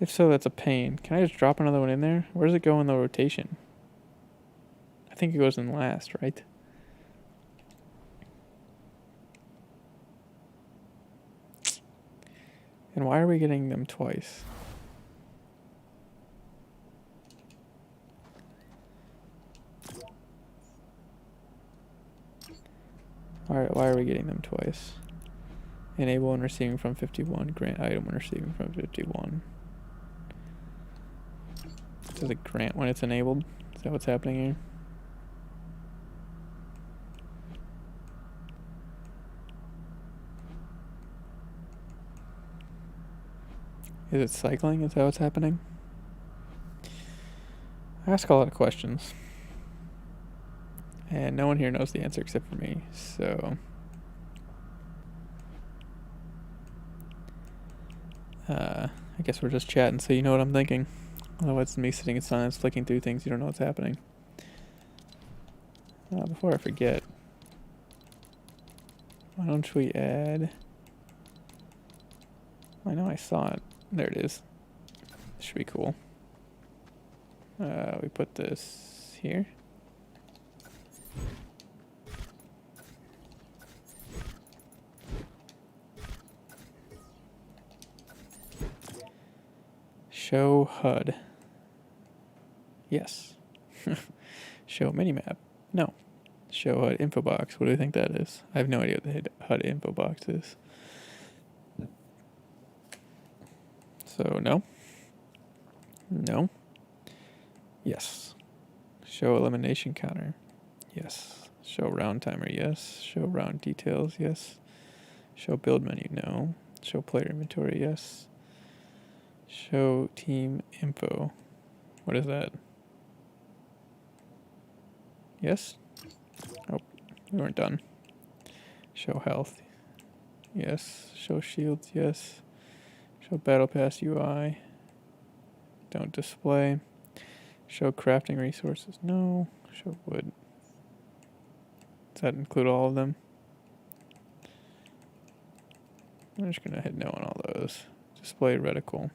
If so, that's a pain. Can I just drop another one in there? Where does it go in the rotation? I think it goes in last, right? And why are we getting them twice? Why are we getting them twice? Enable when receiving from 51. Grant item when receiving from 51. Does it grant when it's enabled? Is that what's happening here? Is it cycling? Is that what's happening? I ask a lot of questions. And no one here knows the answer except for me, so... I guess we're just chatting, so you know what I'm thinking. Otherwise it's me sitting in silence, flicking through things, you don't know what's happening. Before I forget, why don't we add... I know I saw it. There it is. This should be cool. We put this here. Show HUD. Yes. Show minimap. No. Show HUD info box. What do you think that is? I have no idea what the HUD info box is. So no. No. Yes. Show elimination counter. Yes. Show round timer. Yes. Show round details. Yes. Show build menu. No. Show player inventory. Yes. Show team info. What is that? Yes? Oh, we weren't done. Show health. Yes. Show shields. Yes. Show battle pass UI. Don't display. Show crafting resources. No. Show wood. Does that include all of them? I'm just going to hit no on all those. Display reticle.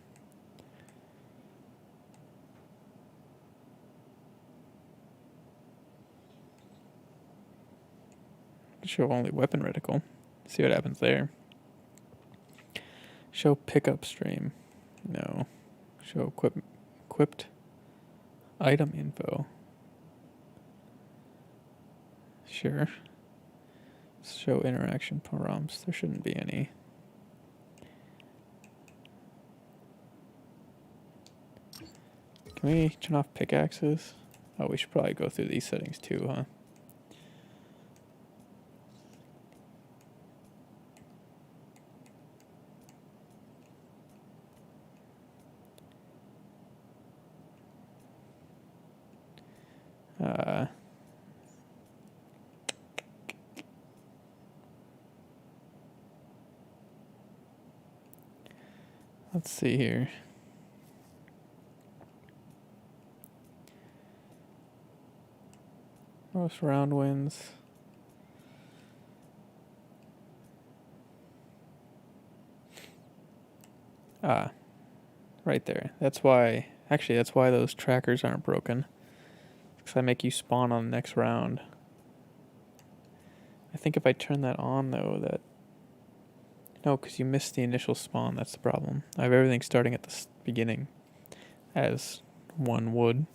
Show only weapon reticle. See what happens there. Show pickup stream. No. Show equipped item info. Sure. Show interaction prompts. There shouldn't be any. Can we turn off pickaxes? Oh, we should probably go through these settings too, huh? Let's see here. Most round wins. Right there. That's why, actually, that's why those trackers aren't broken. Because I make you spawn on the next round. I think if I turn that on, though, that... No, because you missed the initial spawn, that's the problem. I have everything starting at the beginning as one would.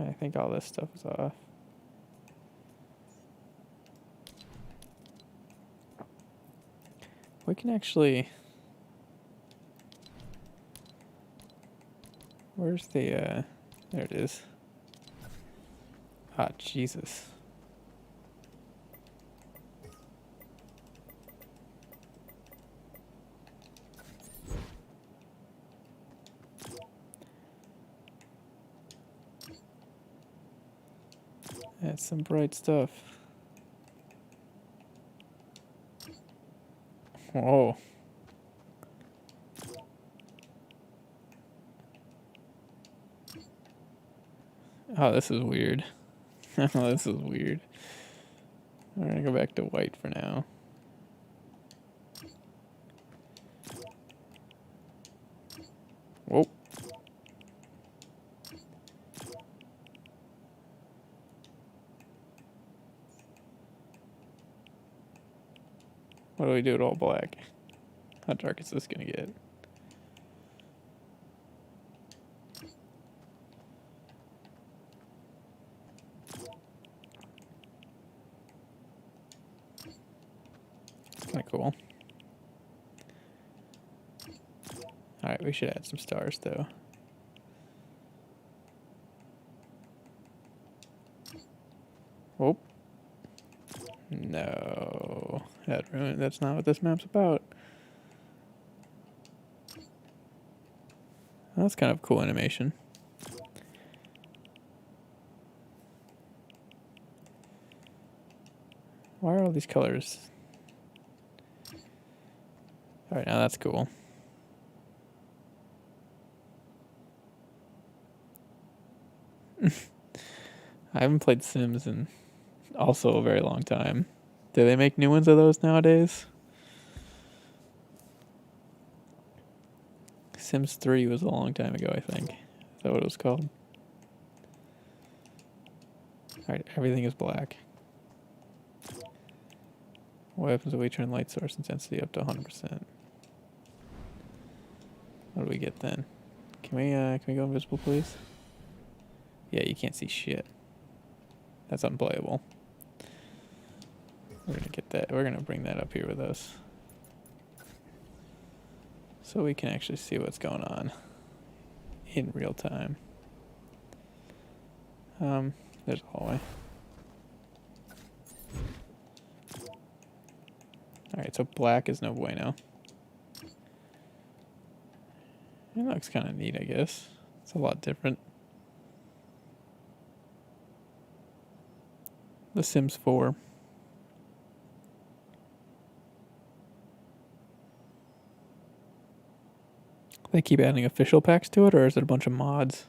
I think all this stuff is off. We can actually... Where's the, there it is. Ah, Jesus. That's some bright stuff. Oh. Oh, this is weird. Oh, this is weird. We're gonna go back to white for now. Whoa. What do we do with all black? How dark is this gonna get? It's kind of cool. Alright, we should add some stars though. Oh. No. That's not what this map's about. That's kind of cool animation. Why are all these colors? Alright, now that's cool. I haven't played Sims in also a very long time. Do they make new ones of those nowadays? Sims 3 was a long time ago, I think. Is that what it was called? Alright, everything is black. What happens if we turn light source intensity up to 100%? What do we get then? Can we go invisible, please? Yeah, you can't see shit. That's unplayable. We're gonna get that. We're gonna bring that up here with us, so we can actually see what's going on in real time. There's a hallway. Alright, so black is no bueno. It looks kind of neat, I guess. It's a lot different. The Sims 4. They keep adding official packs to it, or is it a bunch of mods?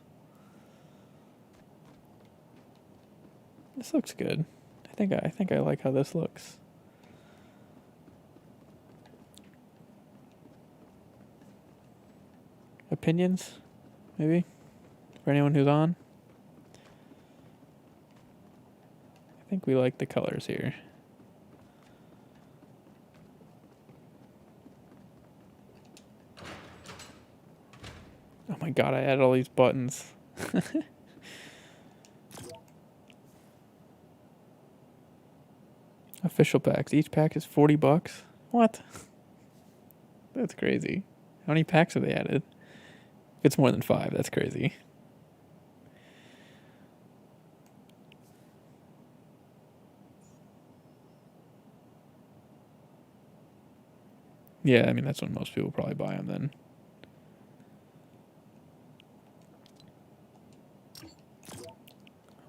This looks good. I think I like how this looks. Opinions, maybe, for anyone who's on. I think we like the colors here. Oh my god, I added all these buttons. Official packs. Each pack is $40. What? That's crazy. How many packs have they added? If it's more than 5, that's crazy. Yeah, I mean, that's when most people probably buy them then.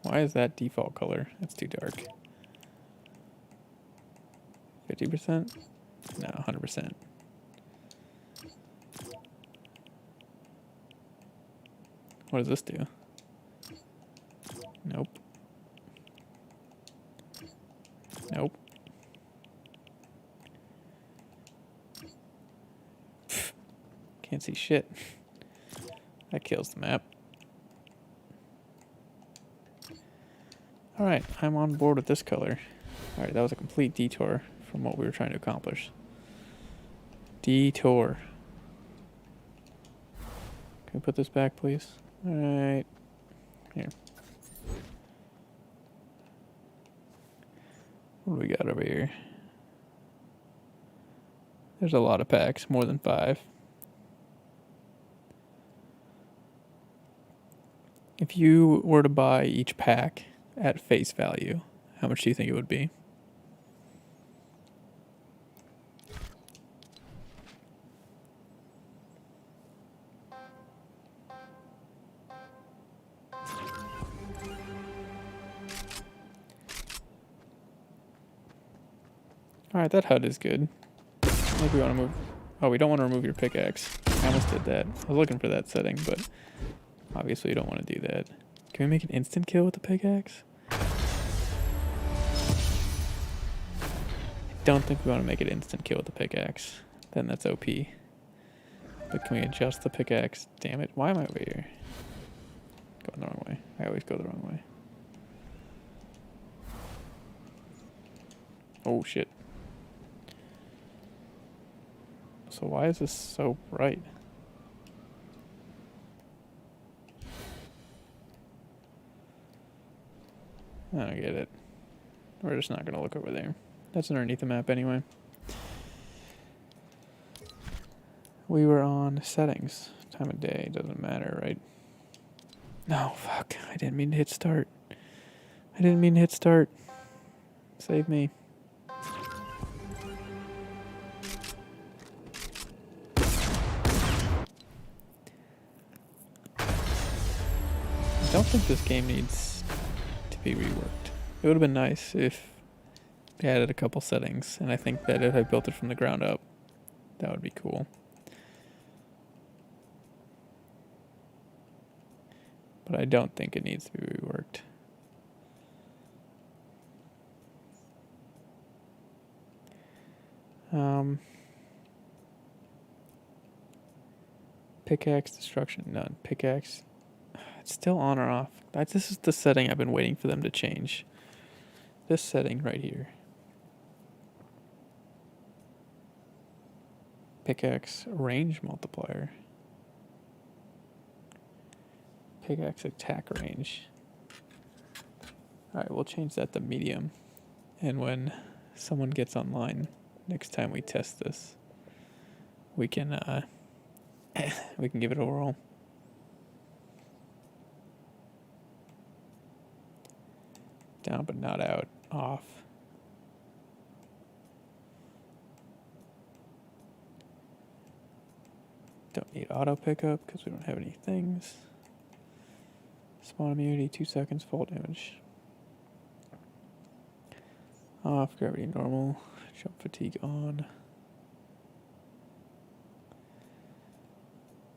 Why is that default color? That's too dark. 50%? No, 100%. What does this do? Nope. Nope. Pfft. Can't see shit. That kills the map. Alright, I'm on board with this color. Alright, that was a complete detour from what we were trying to accomplish. Detour. Can we put this back, please? Alright. Here. What do we got over here? There's a lot of packs, more than 5. If you were to buy each pack at face value, how much do you think it would be? Alright, that HUD is good. I think we want to move... Oh, we don't want to remove your pickaxe. I almost did that. I was looking for that setting, but obviously you don't want to do that. Can we make an instant kill with the pickaxe? I don't think we want to make it instant kill with the pickaxe. Then that's OP. But can we adjust the pickaxe? Damn it, why am I over here? Going the wrong way. I always go the wrong way. Oh shit. So why is this so bright? I don't get it. We're just not gonna look over there. That's underneath the map anyway. We were on settings. Time of day, doesn't matter, right? No, fuck. I didn't mean to hit start. I didn't mean to hit start. Save me. I don't think this game needs to be reworked. It would have been nice if they added a couple settings, and I think that if I built it from the ground up, that would be cool. But I don't think it needs to be reworked. Pickaxe destruction, none. Pickaxe, it's still on or off. This is the setting I've been waiting for them to change. This setting right here. Pickaxe range multiplier. Pickaxe attack range. Alright, we'll change that to medium. And when someone gets online, next time we test this, we can we can give it a whirl. Down but not out. Off. Don't need auto pickup because we don't have any things. Spawn immunity, 2 seconds, fall damage. Off, gravity normal, jump fatigue on.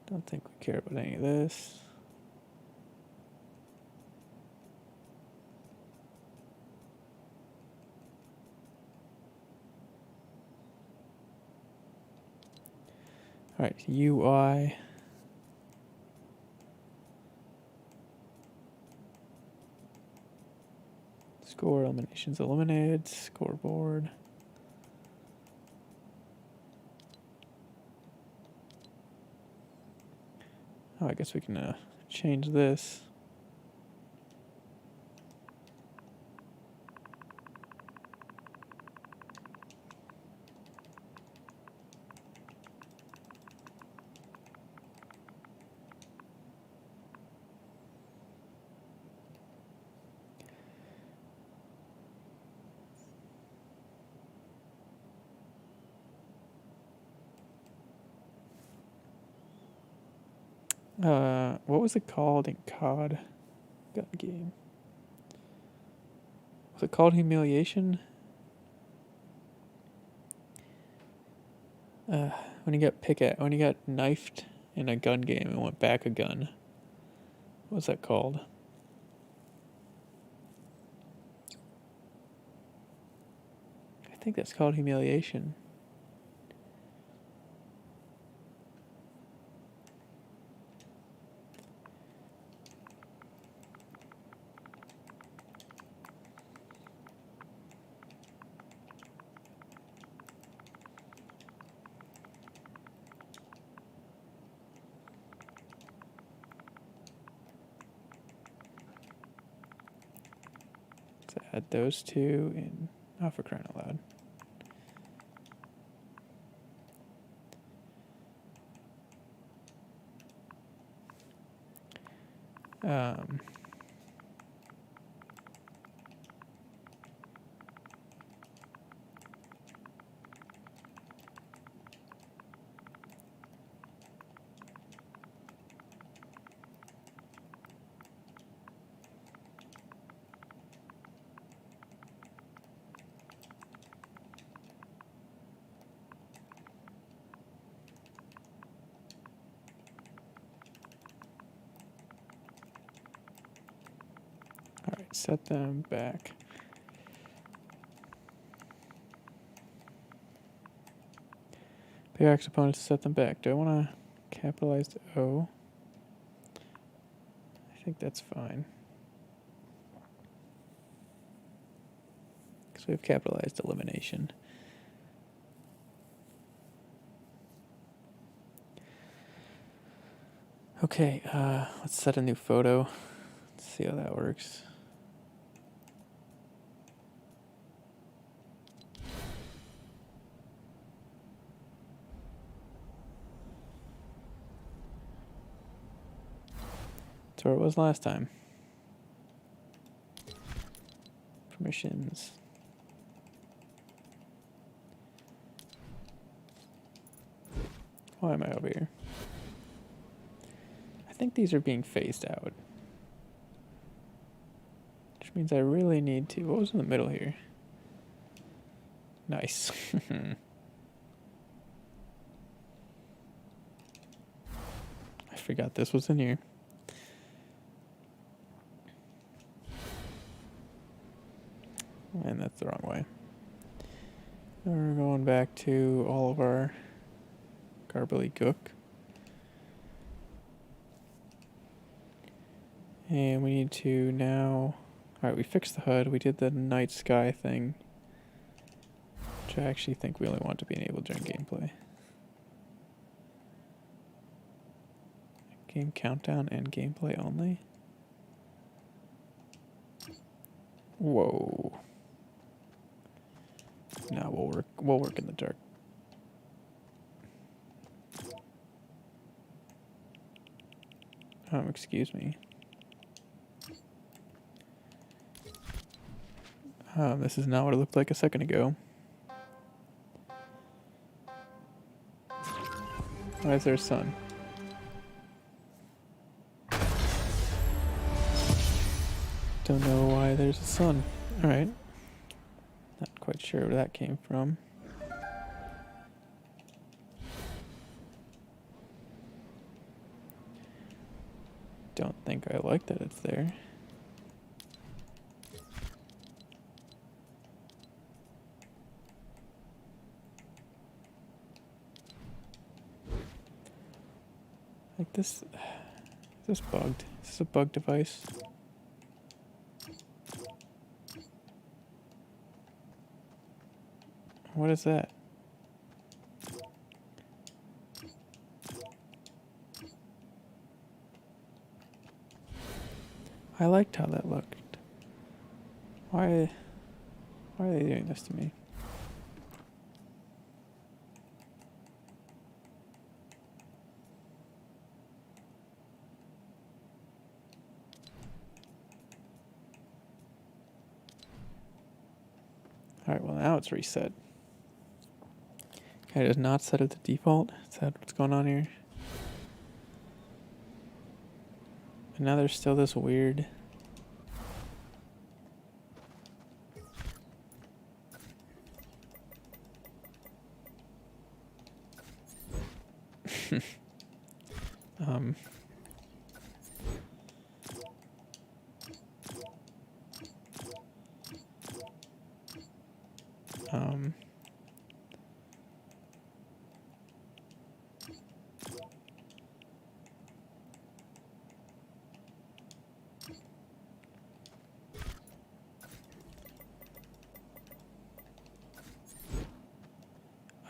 Don't think we care about any of this. Alright, UI. Score, eliminations eliminated, scoreboard. Oh, I guess we can change this. What was it called in COD? Gun game. Was it called Humiliation? When you got knifed in a gun game and went back a gun. What was that called? I think that's called Humiliation. Add those two in. Oh, for crying out loud. set them back. Pay our opponents to set them back. Do I want to capitalize the O? I think that's fine. Because we have capitalized elimination. Okay, let's set a new photo. Let's see how that works. That's where it was last time. Permissions. Why am I over here? I think these are being phased out. Which means I really need to... What was in the middle here? Nice. I forgot this was in here. And that's the wrong way. We're going back to all of our gook. And we need to now... Alright, we fixed the HUD. We did the night sky thing. Which I actually think we only want to be enabled during gameplay. Game countdown and gameplay only. Whoa. No, we'll work in the dark. Excuse me. This is not what it looked like a second ago. Why is there a sun? Don't know why there's a sun. Alright. Not quite sure where that came from. Don't think I like that it's there. Like this... Is this bugged? Is this a bug device? What is that? I liked how that looked. Why are they doing this to me? Alright, well now it's reset. Okay, it is not set at the default. Is that what's going on here? And now there's still this weird... um...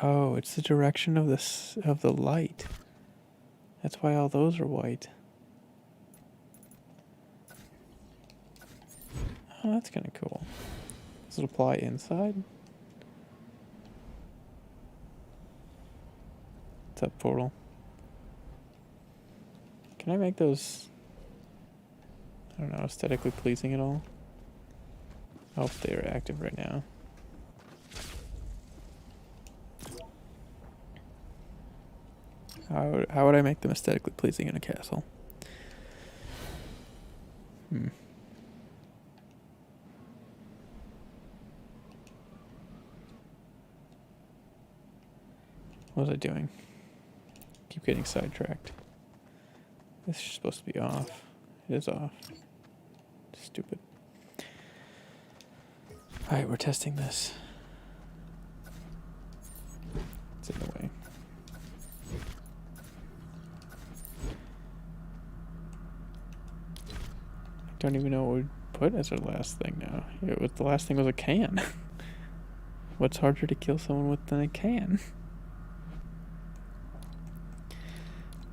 Oh, it's the direction of the light. That's why all those are white. Oh, that's kind of cool. Does it apply inside? What's up, Portal? Can I make those, I don't know, aesthetically pleasing at all? I hope they are active right now. How would I make them aesthetically pleasing in a castle? What was I doing? Keep getting sidetracked. This is supposed to be off. It is off. Stupid. Alright, we're testing this. It's in the way. I don't even know what we'd put as our last thing now. The last thing was a can. What's harder to kill someone with than a can?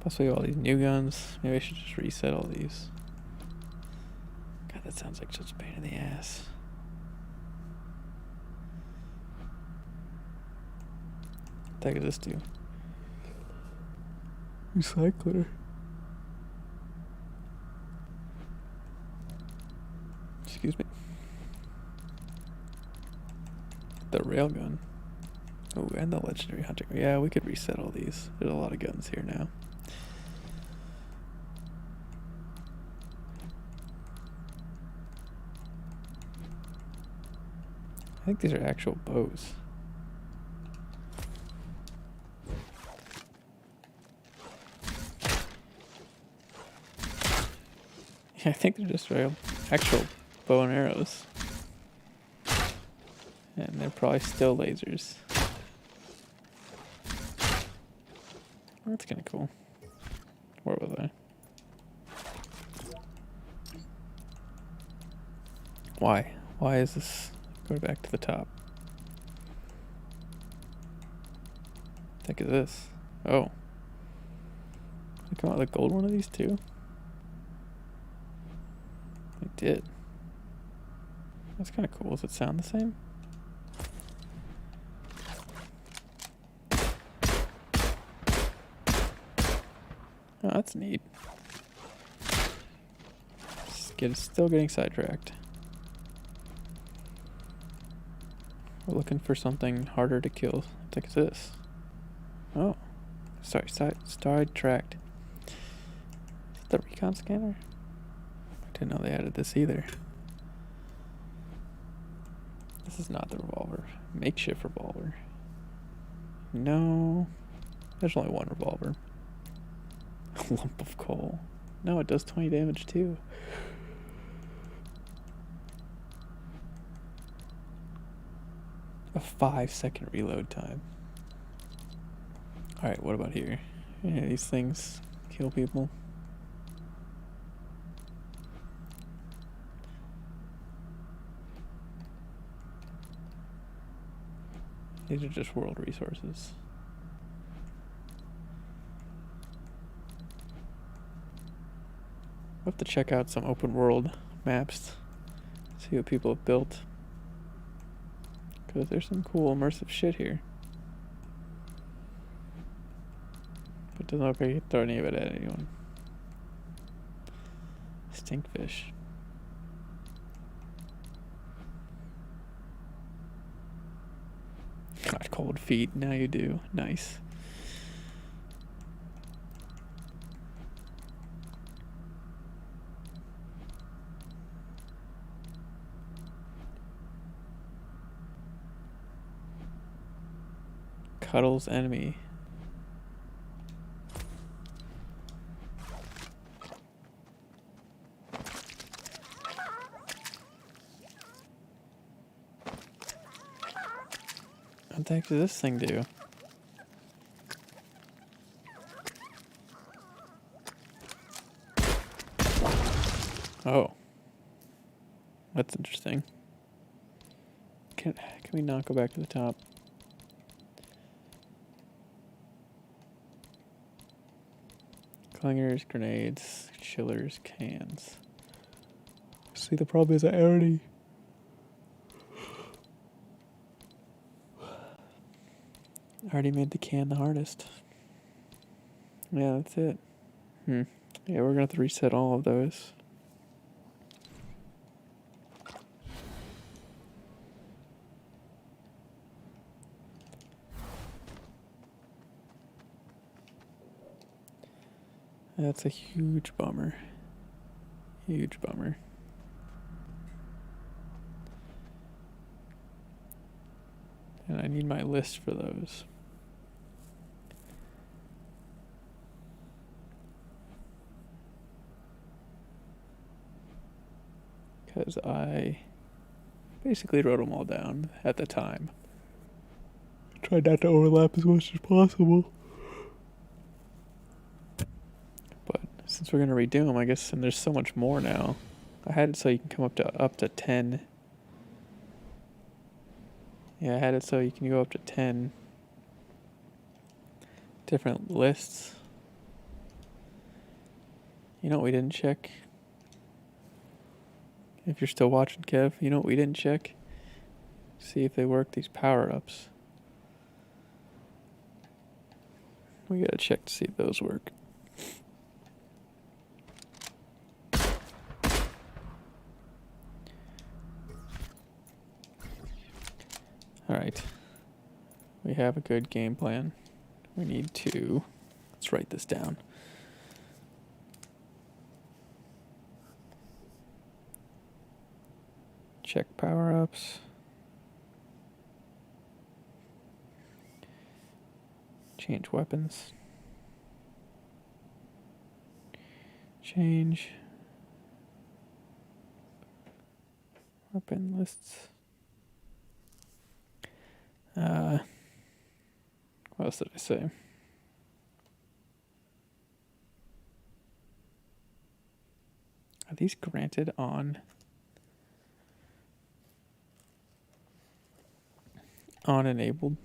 Plus we have all these new guns. Maybe I should just reset all these. God, that sounds like such a pain in the ass. What the heck does this do? Recycler. Excuse me. The railgun. Oh, and the legendary hunter. Yeah, we could reset all these. There's a lot of guns here now. I think these are actual bows. Yeah, I think they're just real actual bow and arrows. And they're probably still lasers. Oh, that's kind of cool. Where was I? Why? Why is this? Go back to the top. What the heck is this? Oh. Did I come out with a gold one of these too? I did. That's kind of cool. Does it sound the same? Oh, that's neat. Still getting sidetracked. We're looking for something harder to kill. What the heck is this? Oh. Sorry, sidetracked. Is that the recon scanner? I didn't know they added this either. This is not the revolver. Makeshift revolver. No. There's only one revolver. A lump of coal. No, it does 20 damage too. A 5-second reload time. Alright, what about here? Any of these things kill people? These are just world resources. We'll have to check out some open world maps. See what people have built. Because there's some cool immersive shit here. But it doesn't look like you can throw any of it at anyone. Stinkfish. Got cold feet, now you do. Nice. Cuddles enemy. What the heck does this thing do? Oh. That's interesting. Can we not go back to the top? Clangers, grenades, chillers, cans. See, the problem is I already made the can the hardest. Yeah, that's it. Yeah, we're gonna have to reset all of those. That's a huge bummer. Huge bummer. And I need my list for those. Because I basically wrote them all down at the time. Tried not to overlap as much as possible. But since we're gonna redo them, I guess, and there's so much more now. I had it so you can come up to 10. Yeah, I had it so you can go up to 10 different lists. You know what we didn't check? If you're still watching, Kev, you know what we didn't check? See if they work, these power-ups. We gotta check to see if those work. Alright. We have a good game plan. We need to... Let's write this down. Check power-ups. Change weapons. Change weapon lists. What else did I say? Are these granted on enabled?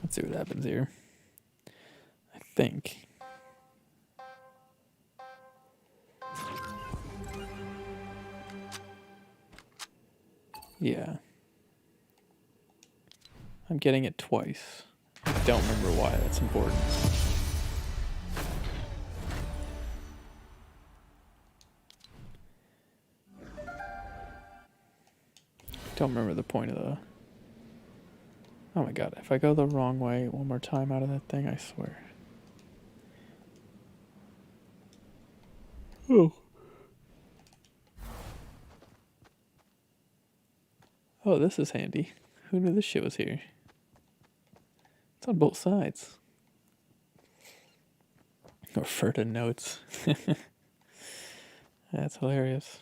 Let's see what happens here. I think. Yeah. I'm getting it twice. I don't remember why that's important. Don't remember the point of the... Oh my god, if I go the wrong way one more time out of that thing, I swear. Oh. Oh, this is handy. Who knew this shit was here? It's on both sides. Refer to notes. That's hilarious.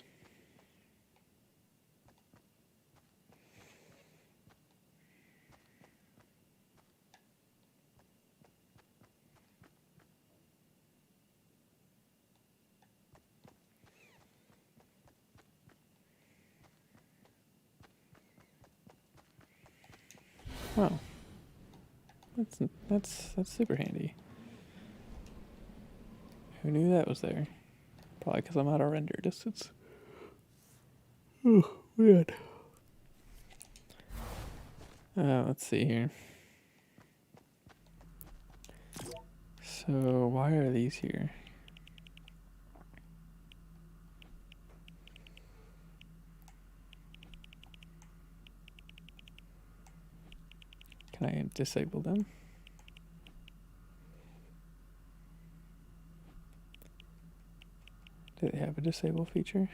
Wow. That's super handy. Who knew that was there? Probably because I'm out of render distance. Oh, weird. Let's see here. So why are these here? Can I disable them? Do they have a disable feature?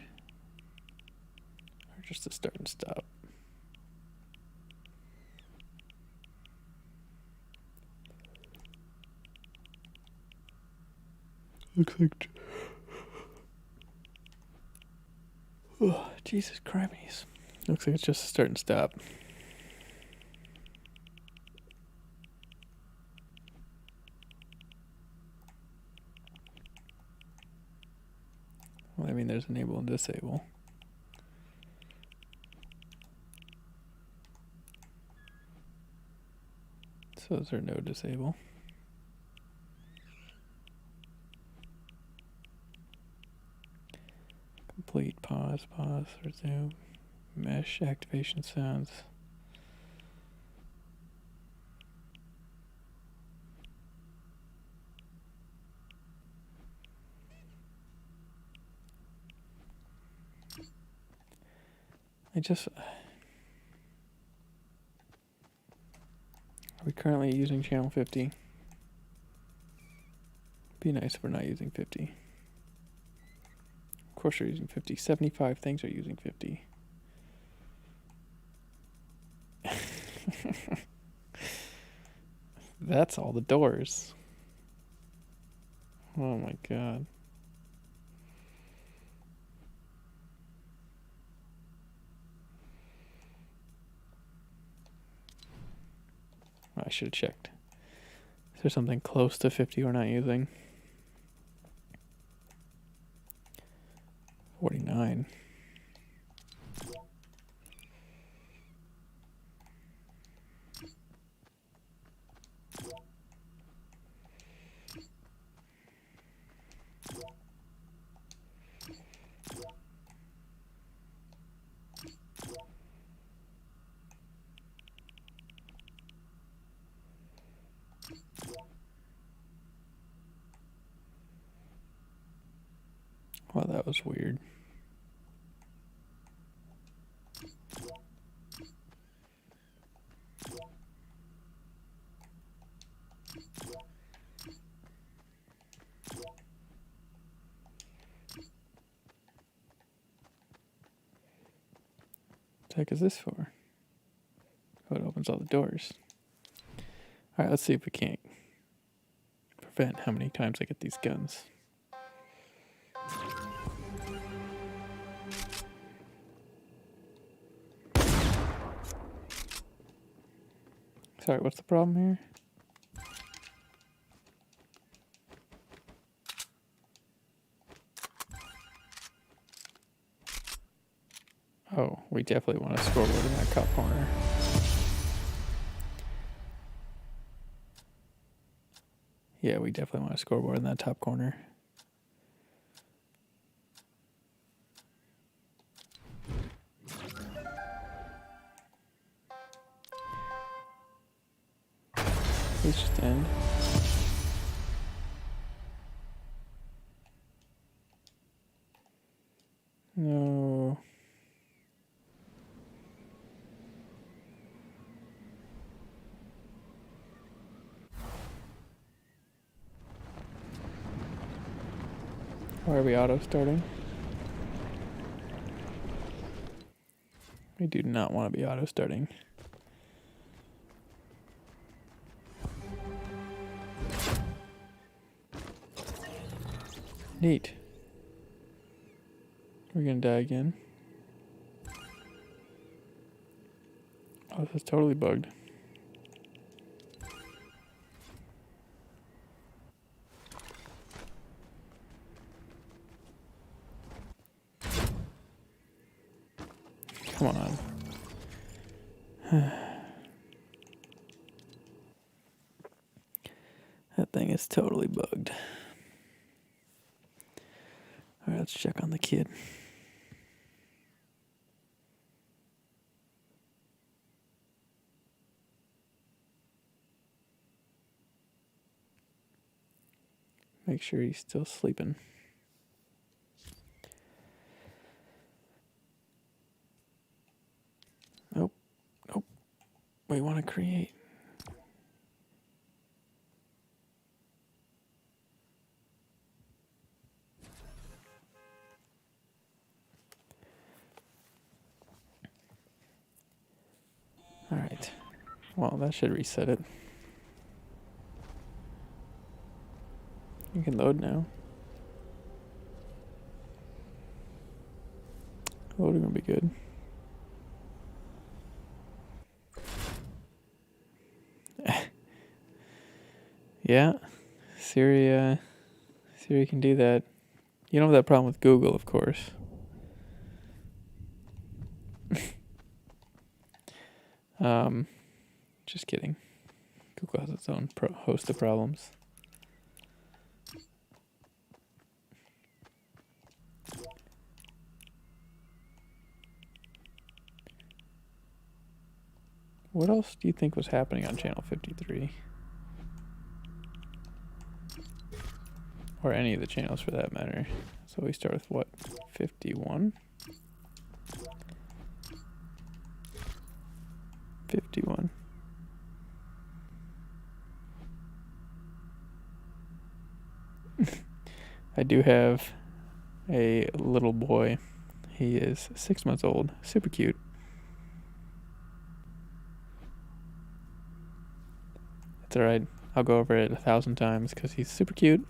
Or just a start and stop? Looks like... Oh, Jesus Christ. Looks like it's just a start and stop. Well, I mean, there's enable and disable. So is there no disable? Complete, pause, resume, mesh, activation sounds. Are we currently using channel 50? Be nice if we're not using 50. Of course we're using 50. 75 things are using 50. That's all the doors. Oh my god. I should have checked. Is there something close to 50 we're not using? 49. Well, that was weird. What the heck is this for? Oh, it opens all the doors. Alright, let's see if we can't prevent how many times I get these guns. Sorry, what's the problem here? Oh, we definitely want a scoreboard in that top corner. Yeah, we definitely want a scoreboard in that top corner. Please just end. No. Why are we auto starting? We do not want to be auto starting. Neat. We're gonna die again. Oh, this is totally bugged. Come on. That thing is totally bugged. Alright, let's check on the kid. Make sure he's still sleeping. Nope. Nope. We want to create. Alright. Well, that should reset it. You can load now. Loading will be good. Yeah. Siri can do that. You don't have that problem with Google, of course. Just kidding. Google has its own host of problems. What else do you think was happening on channel 53? Or any of the channels for that matter. So we start with what? 51? 51. I do have a little boy. He is 6 months old. Super cute. It's alright. I'll go over it 1,000 times because he's super cute.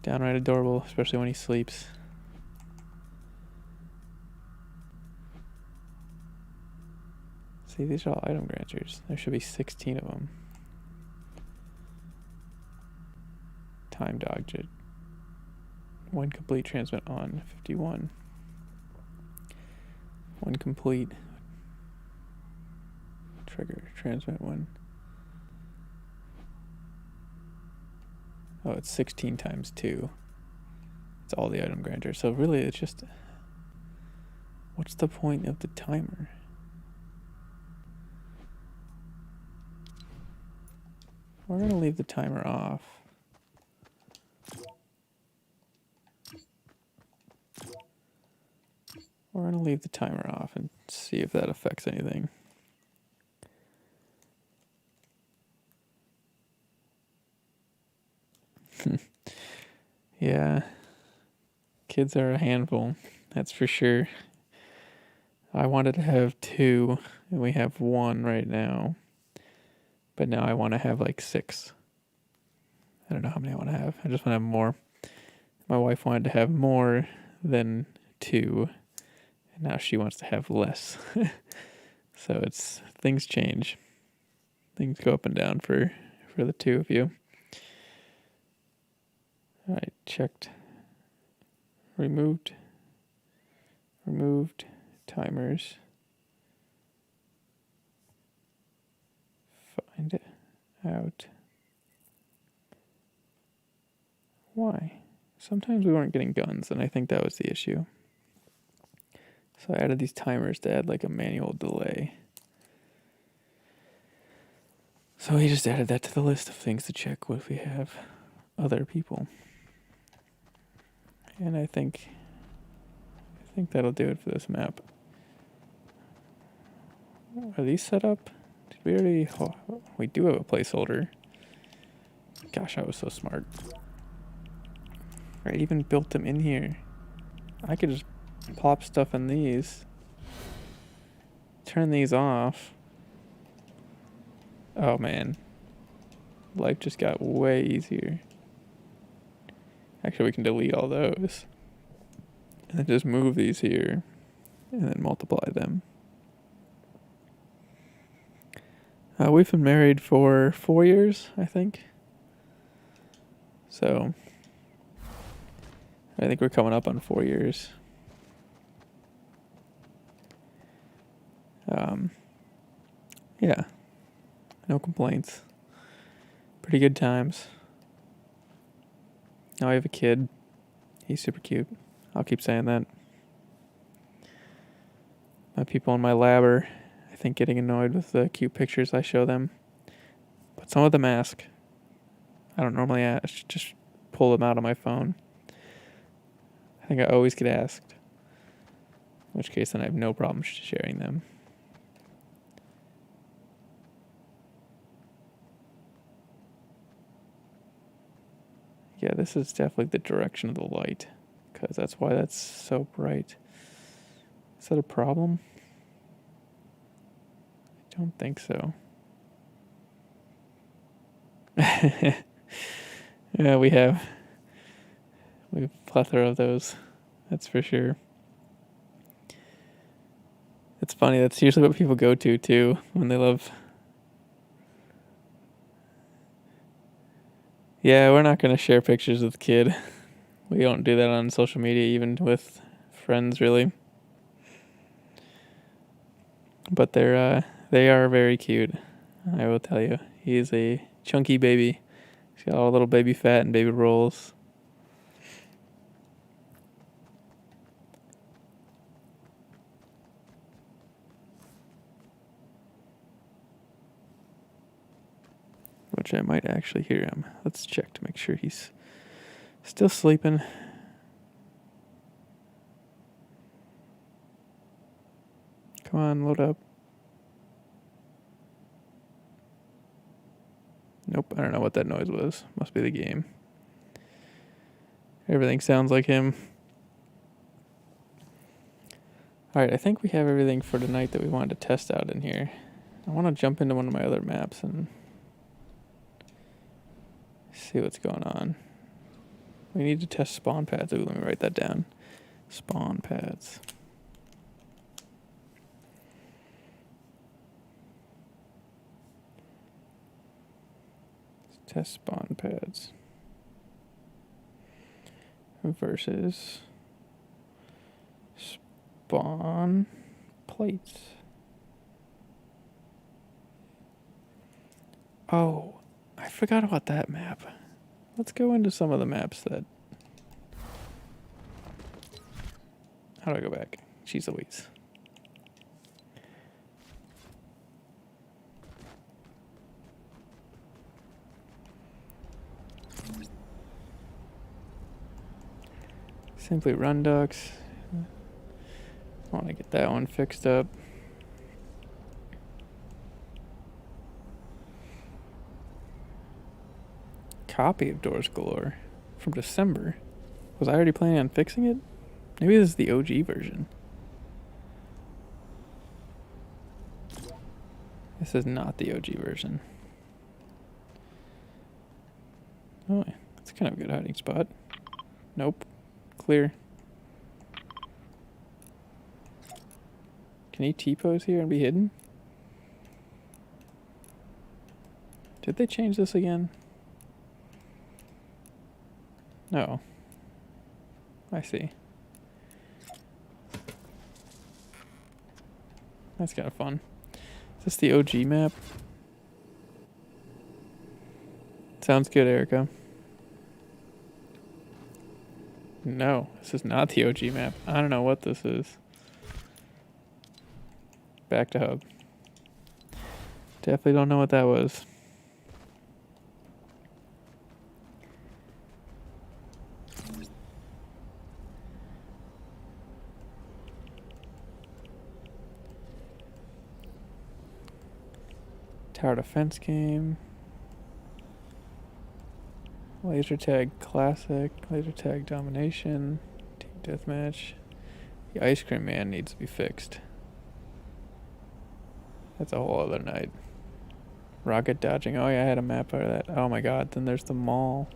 Downright adorable, especially when he sleeps. See, these are all item granters. There should be 16 of them. Time dodge. When complete, transmit on 51. When complete, trigger, transmit when. Oh, it's 16 times 2. It's all the item granters. So really, it's just... What's the point of the timer? We're going to leave the timer off. We're going to leave the timer off and see if that affects anything. Yeah. Kids are a handful. That's for sure. I wanted to have 2, and we have 1 right now. But now I want to have like 6. I don't know how many I want to have. I just want to have more. My wife wanted to have more than 2, and now she wants to have less. So it's things change. Things go up and down for the 2 of you. All right, checked. Removed timers. Find out why. Sometimes we weren't getting guns, and I think that was the issue. So I added these timers to add like a manual delay. So we just added that to the list of things to check if we have other people. And I think that'll do it for this map. Are these set up? Did we already... Oh, we do have a placeholder. Gosh, I was so smart. I even built them in here. I could just plop stuff in these. Turn these off. Oh man. Life just got way easier. Actually, we can delete all those. And then just move these here. And then multiply them. We've been married for 4 years, I think. So, I think we're coming up on 4 years. Yeah, no complaints. Pretty good times. Now I have a kid. He's super cute. I'll keep saying that. My people in my lab are, I think, getting annoyed with the cute pictures I show them. But some of them ask. I don't normally ask, just pull them out on my phone. I think I always get asked. In which case, then I have no problem sharing them. Yeah, this is definitely the direction of the light, because that's why that's so bright. Is that a problem? I don't think so. Yeah, we have a plethora of those, that's for sure. It's funny, that's usually what people go to too when they love. Yeah, we're not going to share pictures with the kid. We don't do that on social media, even with friends, really. But they are very cute, I will tell you. He is a chunky baby. He's got all little baby fat and baby rolls. Which I might actually hear him. Let's check to make sure he's still sleeping. Come on, load up. Nope, I don't know what that noise was. Must be the game. Everything sounds like him. Alright, I think we have everything for tonight that we wanted to test out in here. I want to jump into one of my other maps and see what's going on. We need to test spawn pads. Ooh, let me write that down. Spawn pads. Let's test spawn pads. Versus spawn plates. Oh, I forgot about that map. Let's go into some of the maps that... How do I go back? Jeez Louise. Simply run ducks. I want to get that one fixed up. Copy of Doors Galore from December. Was I already planning on fixing it? Maybe this is the OG version. This is not the OG version. Oh, that's kind of a good hiding spot. Nope. Clear. Can he T-pose here and be hidden? Did they change this again? No. I see. That's kind of fun. Is this the OG map? Sounds good, Erica. No, this is not the OG map. I don't know what this is. Back to hub. Definitely don't know what that was. Tower defense game. Laser tag classic. Laser tag domination. Team deathmatch. The ice cream man needs to be fixed. That's a whole other night. Rocket dodging. Oh yeah, I had a map out of that. Oh my god, then there's the mall.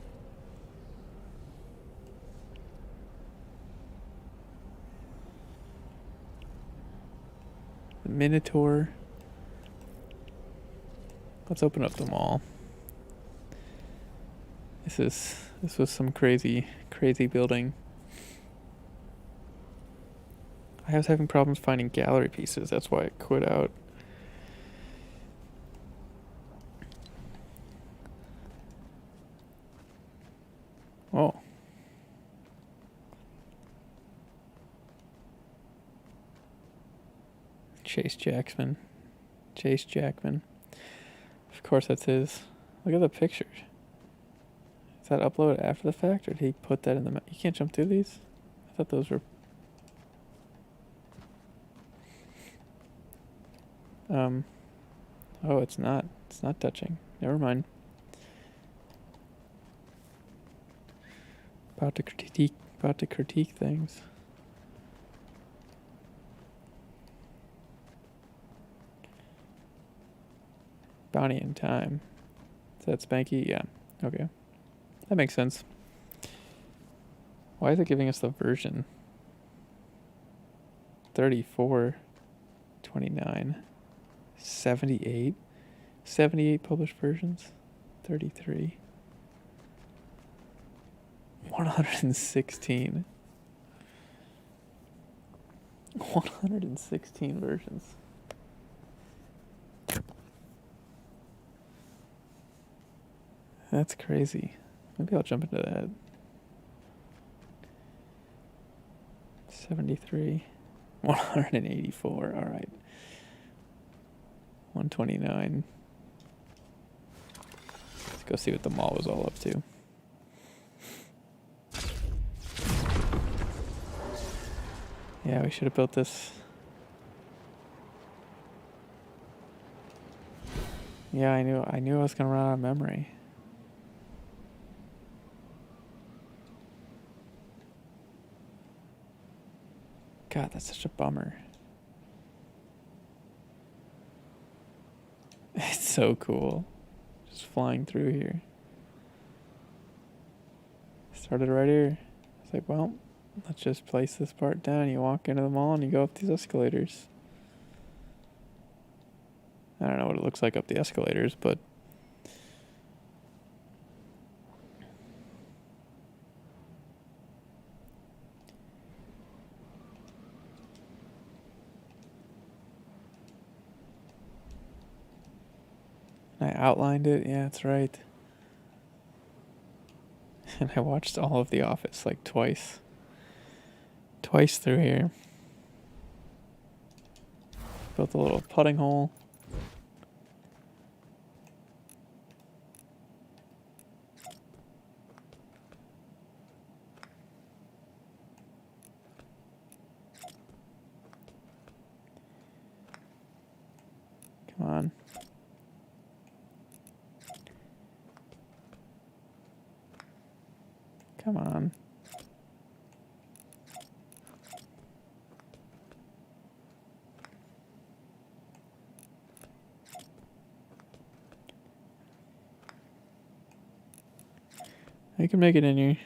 The Minotaur. Let's open up the mall. This was some crazy building. I was having problems finding gallery pieces, that's why I quit out. Oh. Chase Jackman. Of course that's his. Look at the pictures. Is that uploaded after the fact, or did he put that in the... You can't jump through these? I thought those were... Oh, it's not. It's not touching. Never mind. About to critique things. Bounty in time. Is that Spanky? Yeah. Okay. That makes sense. Why is it giving us the version? 34, 29, 78, 78 published versions, 33, 116, 116 versions. That's crazy. Maybe I'll jump into that. 73. 184. All right. 129. Let's go see what the mall was all up to. Yeah, we should have built this. Yeah, I knew I was gonna run out of memory. God, that's such a bummer. It's so cool. Just flying through here. Started right here. It's like, well, let's just place this part down. You walk into the mall and you go up these escalators. I don't know what it looks like up the escalators, but I outlined it. Yeah, that's right. And I watched all of The Office like twice. Twice through here. Built a little putting hole. Come on. Come on. You can make it in here.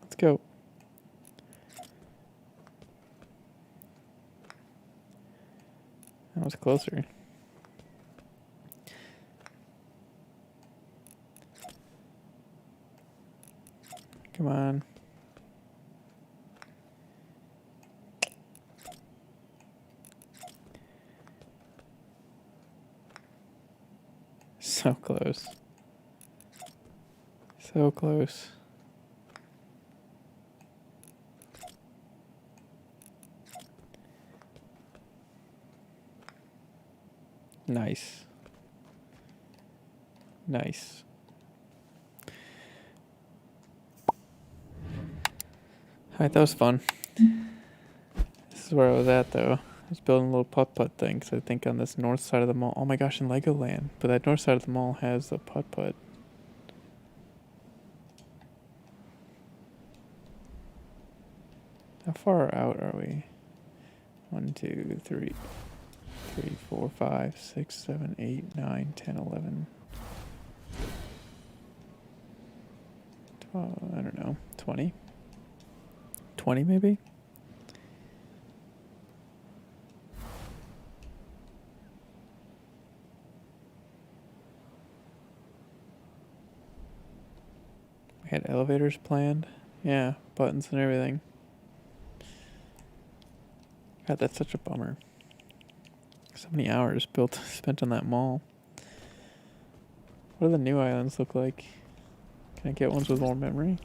Let's go. That was closer. Come on. So close. So close. Nice. Nice. Alright, that was fun. This is where I was at, though. I was building a little putt-putt thing, because I think on this north side of the mall... Oh my gosh, in Legoland. But that north side of the mall has the putt-putt. How far out are we? 1, 2, 3, 4, 5, 6, 7, 8, 9, 10, 11... 12, I don't know. 20? 20 maybe? We had elevators planned. Yeah, buttons and everything. God, that's such a bummer. So many hours spent on that mall. What do the new islands look like? Can I get ones with more memory?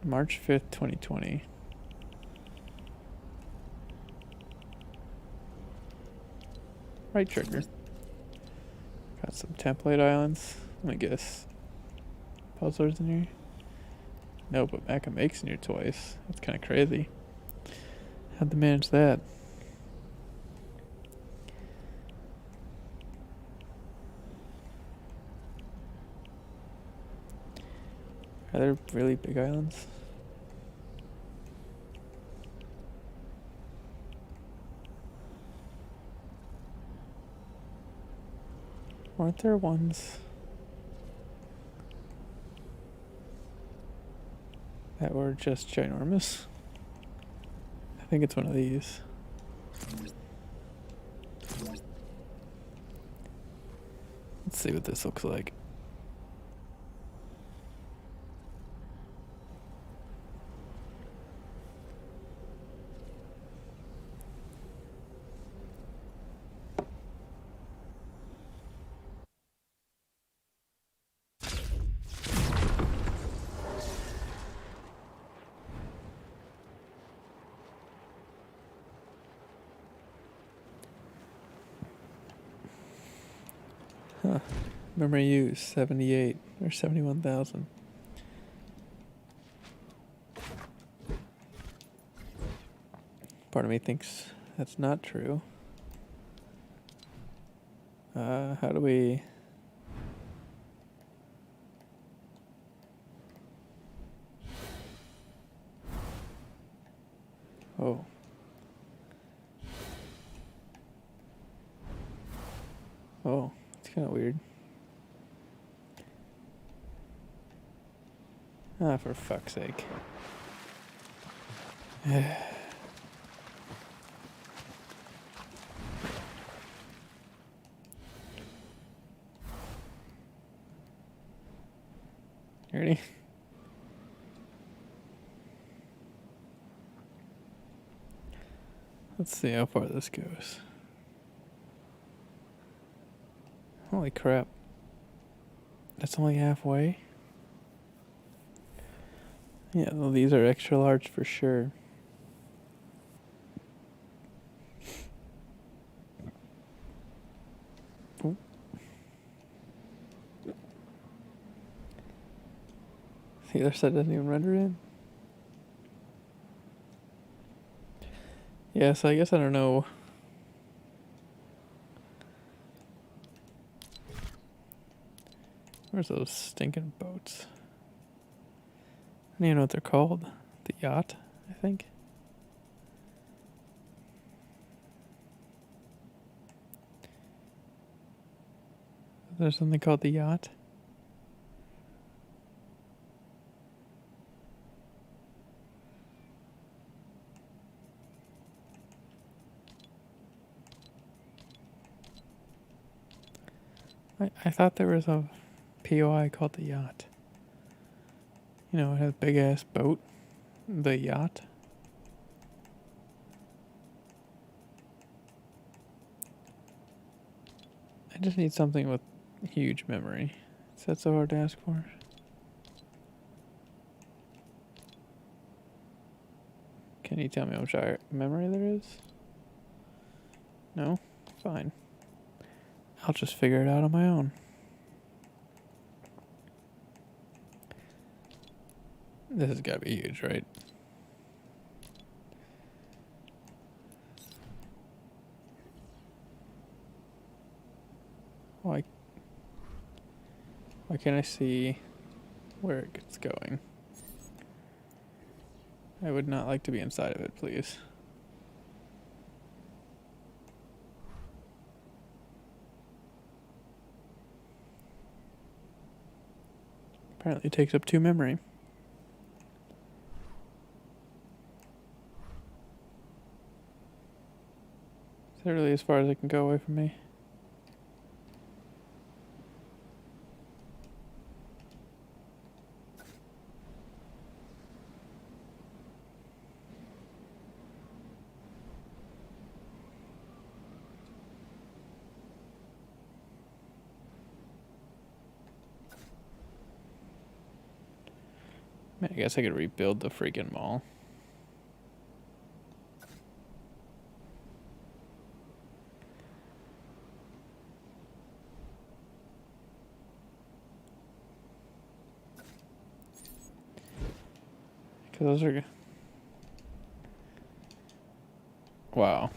March 5th, 2020. Right trigger. Got some template islands. Let me guess. Puzzlers in here? No, but Mecca makes in here twice. That's kind of crazy. How'd they manage that? Are there really big islands? Weren't there ones that were just ginormous? I think it's one of these. Let's see what this looks like. Huh. Memory use 78 or 71,000. Part of me thinks that's not true. How do we... Oh. Oh, it's kind of weird. Ah, for fuck's sake. Ready? Let's see how far this goes. Holy crap. That's only halfway? Yeah, well, these are extra large for sure. Ooh. The other side doesn't even render in. Yeah, so I guess I don't know. Where's those stinking boats? I don't even know what they're called. The yacht, I think. There's something called the yacht. I thought there was a POI called the yacht. You know, it has a big ass boat. The yacht. I just need something with huge memory. Is that so hard to ask for? Can you tell me how much memory there is? No? Fine. I'll just figure it out on my own. This has got to be huge, right? Why can't I see where it's going? I would not like to be inside of it, please. Apparently it takes up 2 memory. Is that really as far as it can go away from me? Man, I guess I could rebuild the freaking mall. Because those are... Wow.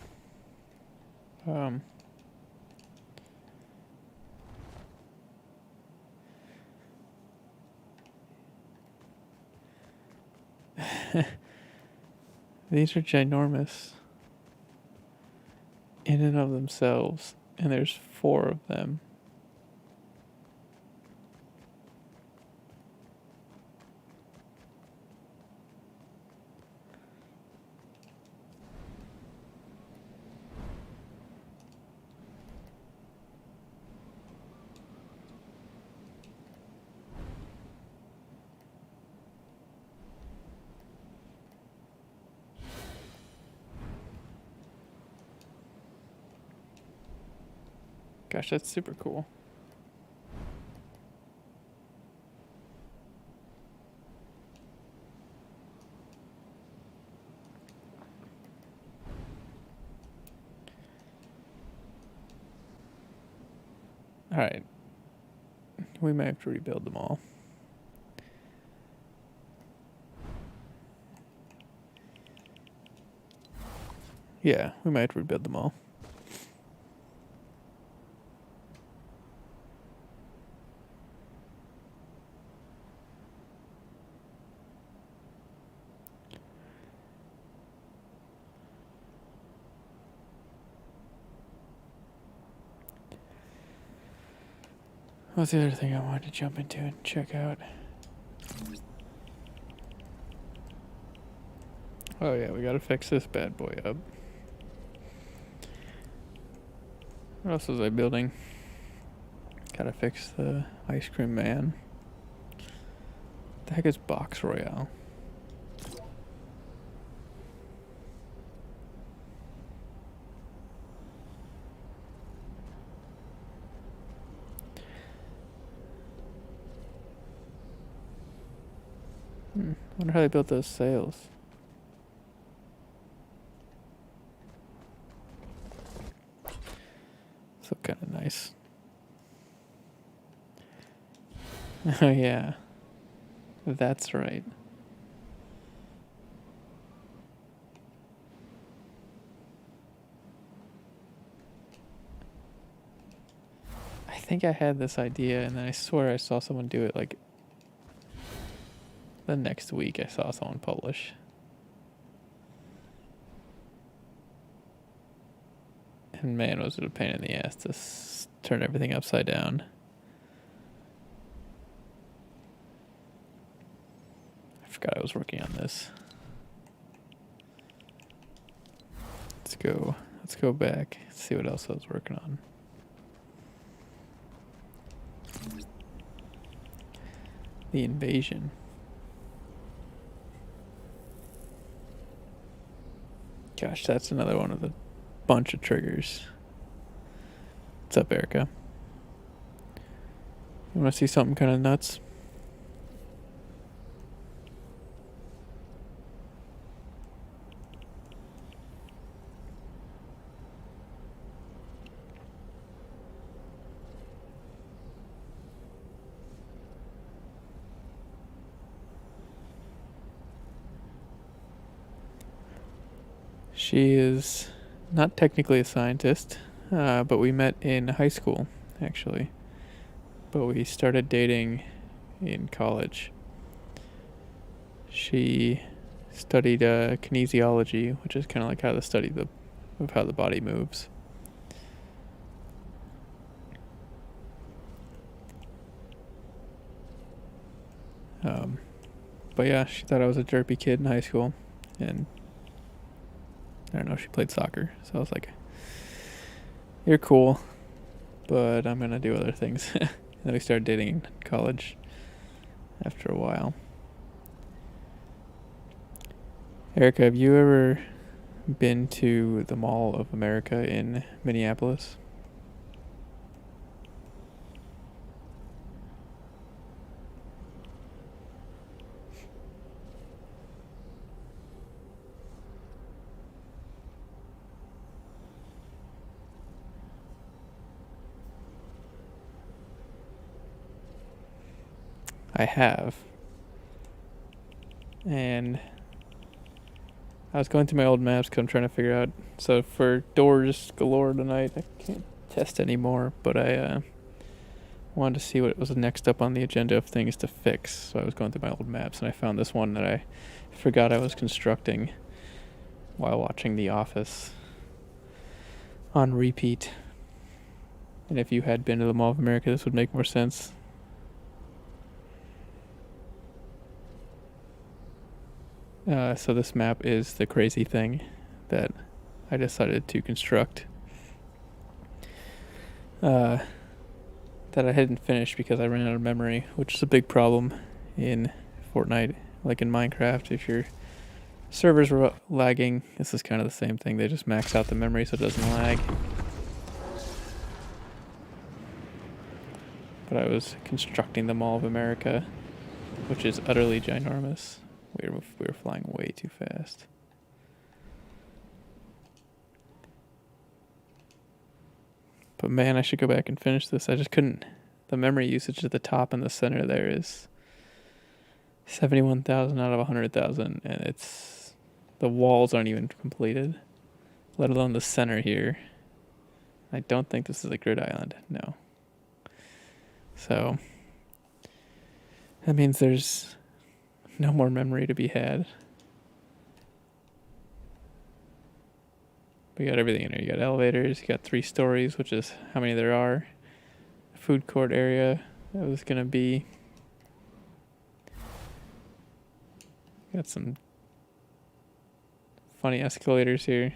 These are ginormous in and of themselves, and there's 4 of them. Gosh, that's super cool. Alright. We might have to rebuild them all. Yeah, we might have to rebuild them all. What's the other thing I wanted to jump into and check out? Oh yeah, we gotta fix this bad boy up. What else was I building? Gotta fix the ice cream man. What the heck is Box Royale? Wonder how they built those sails. So kind of nice. Oh yeah, that's right. I think I had this idea, and then I swear I saw someone do it like the next week. I saw someone publish. And man, was it a pain in the ass to turn everything upside down. I forgot I was working on this. Let's go back, see what else I was working on. The invasion. Gosh, that's another one of the bunch of triggers. What's up, Erica? You want to see something kind of nuts? She is not technically a scientist, but we met in high school, actually. But we started dating in college. She studied kinesiology, which is kind of like how the study of how the body moves. But yeah, she thought I was a derpy kid in high school, and I don't know, she played soccer, so I was like, you're cool, but I'm gonna do other things. And then we started dating in college after a while. Erica, have you ever been to the Mall of America in Minneapolis? I have. And I was going through my old maps because I'm trying to figure out. So for Doors Galore tonight, I can't test anymore, but I wanted to see what was next up on the agenda of things to fix. So I was going through my old maps, and I found this one that I forgot I was constructing while watching The Office on repeat. And if you had been to the Mall of America, this would make more sense. So this map is the crazy thing that I decided to construct. That I hadn't finished because I ran out of memory, which is a big problem in Fortnite. Like in Minecraft, if your servers were lagging, this is kind of the same thing. They just max out the memory so it doesn't lag. But I was constructing the Mall of America, which is utterly ginormous. We were flying way too fast. But man, I should go back and finish this. I just couldn't. The memory usage at the top and the center there is 71,000 out of 100,000, and it's the walls aren't even completed, let alone the center here. I don't think this is a grid island. No. So that means there's no more memory to be had. We got everything in here. You got elevators, you got 3 stories, which is how many there are. food court area that was gonna be. Got some funny escalators here.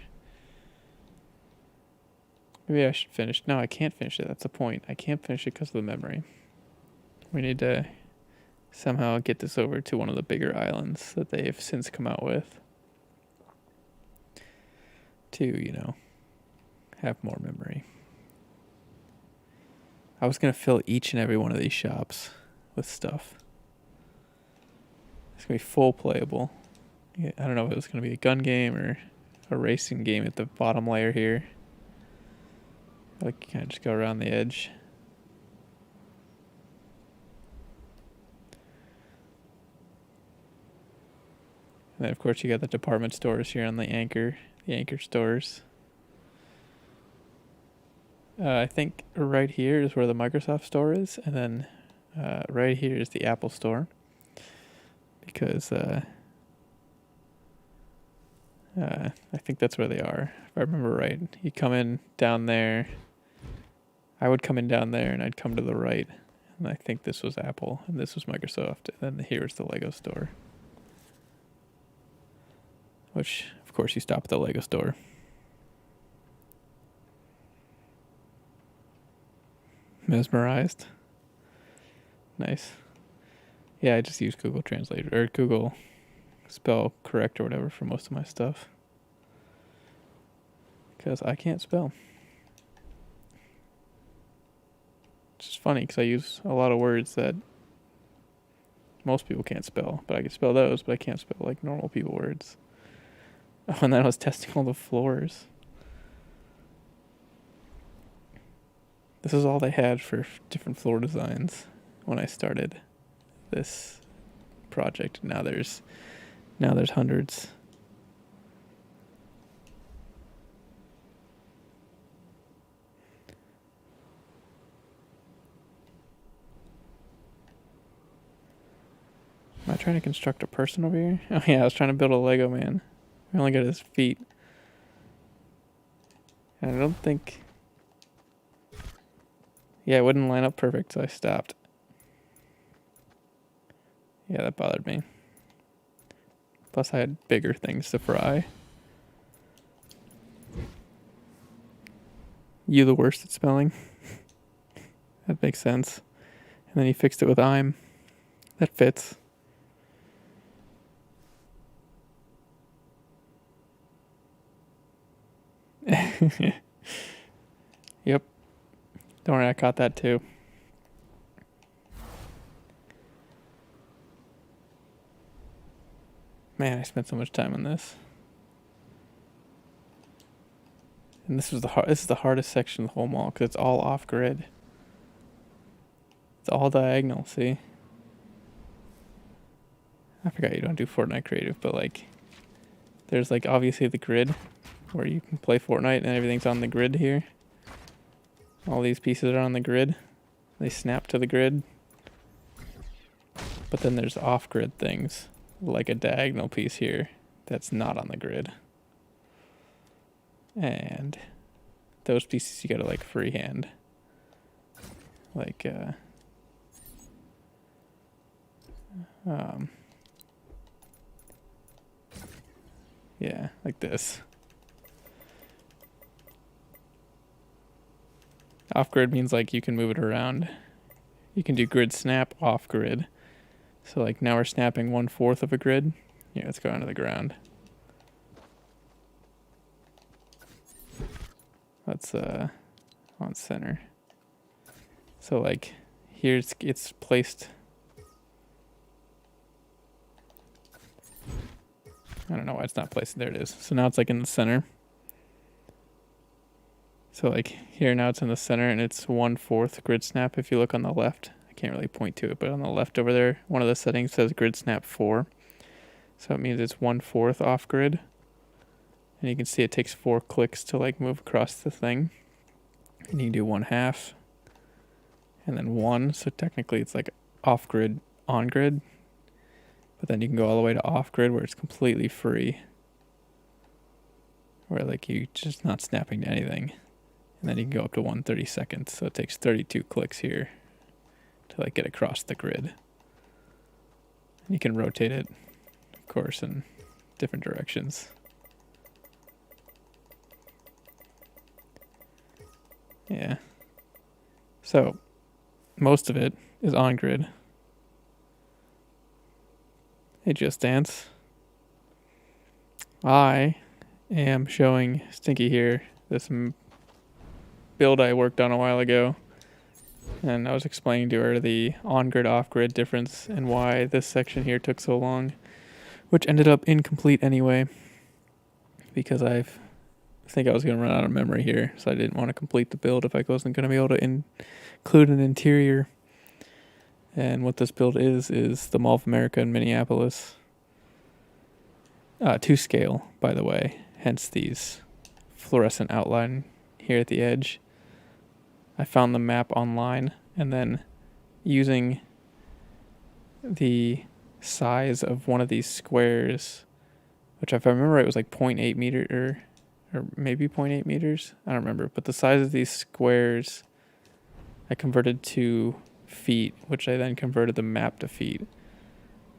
Maybe I should finish. No, I can't finish it. That's the point. I can't finish it because of the memory. We need to somehow get this over to one of the bigger islands that they've since come out with to, you know, have more memory. I was going to fill each and every one of these shops with stuff. It's going to be full playable. Yeah, I don't know if it was going to be a gun game or a racing game at the bottom layer here. Like, kind of just go around the edge. And then, of course, you got the department stores here on the anchor stores. I think right here is where the Microsoft store is, and then right here is the Apple store. Because I think that's where they are, if I remember right. You come in down there. I would come in down there, and I'd come to the right. And I think this was Apple, and this was Microsoft, and then here's the Lego store. Which, of course, you stop at the Lego store. Mesmerized. Nice. Yeah, I just use Google Translate or Google Spell Correct or whatever for most of my stuff. Because I can't spell. It's just funny because I use a lot of words that most people can't spell. But I can spell those, but I can't spell like normal people words. Oh, and then I was testing all the floors. This is all they had for different floor designs when I started this project. Now there's hundreds. Am I trying to construct a person over here? Oh yeah, I was trying to build a Lego man. I only got his feet. And I don't think... Yeah, it wouldn't line up perfect, so I stopped. Yeah, that bothered me. Plus I had bigger things to fry. You the worst at spelling? That makes sense. And then he fixed it with I'm. That fits. Yep. Don't worry, I caught that too. Man, I spent so much time on this. And this is the hardest section of the whole mall because it's all off grid. It's all diagonal, see? I forgot you don't do Fortnite creative, but like there's like obviously the grid where you can play Fortnite and everything's on the grid here. All these pieces are on the grid. They snap to the grid. But then there's off-grid things, like a diagonal piece here that's not on the grid. And those pieces you gotta like freehand. Like, yeah, like this. Off-grid means like you can move it around. You can do grid snap off-grid. So like now we're snapping 1/4 of a grid. Yeah, let's go onto the ground. That's on center. So like here it's placed. I don't know why it's not placed. There it is. So now it's like in the center. So like here now it's in the center and it's 1/4 grid snap. If you look on the left, I can't really point to it, but on the left over there, one of the settings says grid snap 4. So it means it's 1/4 off grid. And you can see it takes 4 clicks to like move across the thing. And you can do 1/2 and then 1. So technically it's like off grid, on grid. But then you can go all the way to off grid where it's completely free. Where like you just not snapping to anything. And then you can go up to 1/32, so it takes 32 clicks here to like get across the grid. You can rotate it, of course, in different directions. Yeah. So most of it is on grid. Hey, Just Dance. I am showing Stinky here this build I worked on a while ago. And I was explaining to her the on-grid, off-grid difference and why this section here took so long, which ended up incomplete anyway, because I think I was going to run out of memory here, so I didn't want to complete the build if I wasn't going to be able to include an interior. And what this build is the Mall of America in Minneapolis. To scale, by the way, hence these fluorescent outline here at the edge. I found the map online, and then using the size of one of these squares, which if I remember right was like 0.8 meter or maybe 0.8 meters, I don't remember, but the size of these squares I converted to feet, which I then converted the map to feet,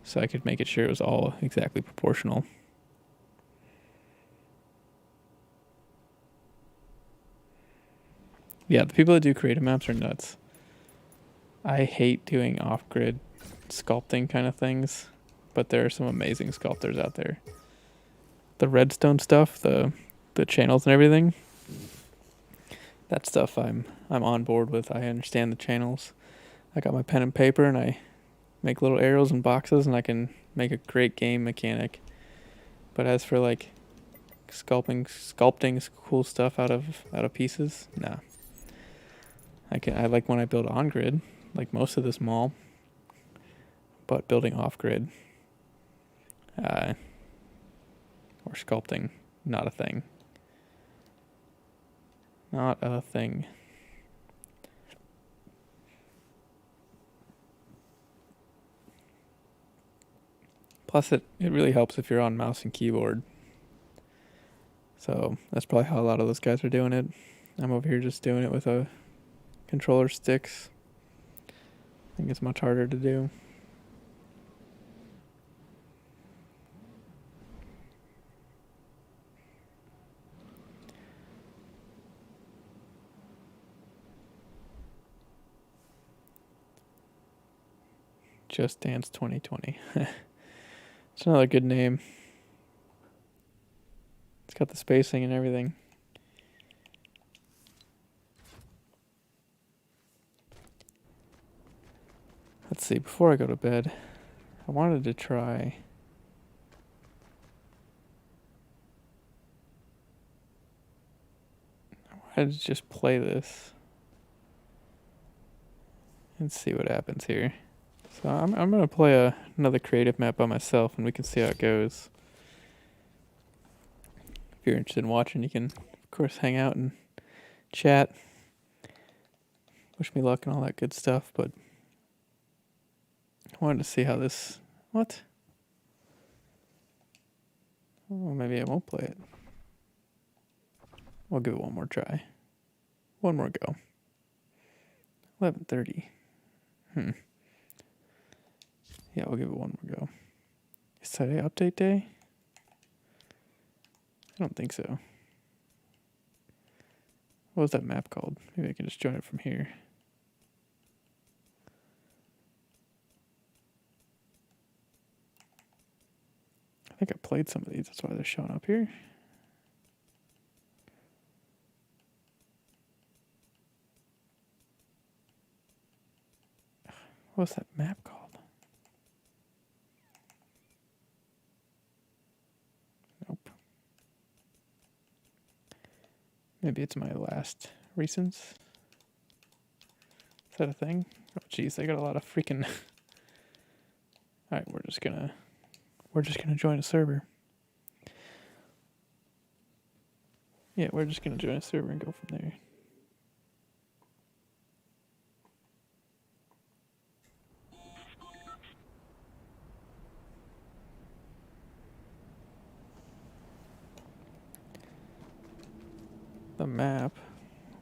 so I could make it sure it was all exactly proportional. Yeah, the people that do creative maps are nuts. I hate doing off-grid sculpting kind of things, but there are some amazing sculptors out there. The redstone stuff, the channels and everything, that stuff I'm on board with. I understand the channels. I got my pen and paper and I make little arrows and boxes and I can make a great game mechanic. But as for like sculpting cool stuff out of pieces, nah. I like when I build on grid, like most of this mall, but building off grid, or sculpting, not a thing. Not a thing. Plus, it really helps if you're on mouse and keyboard. So that's probably how a lot of those guys are doing it. I'm over here just doing it with a controller sticks. I think it's much harder to do. Just Dance 2020. It's another good name. It's got the spacing and everything. Let's see, before I go to bed, I wanted to try to just play this and see what happens here. So I'm gonna play another creative map by myself, and we can see how it goes. If you're interested in watching, you can of course hang out and chat, wish me luck and all that good stuff. But I wanted to see how this. What? Oh, maybe I won't play it. We'll give it one more try. One more go. 11:30. Yeah, we'll give it one more go. Is today update day? I don't think so. What was that map called? Maybe I can just join it from here. I think I played some of these. That's why they're showing up here. What's that map called? Nope. Maybe it's my last recents. Is that a thing? Oh geez, they got a lot of freaking. Alright, we're just gonna join a server. Yeah, we're just gonna join a server and go from there. The map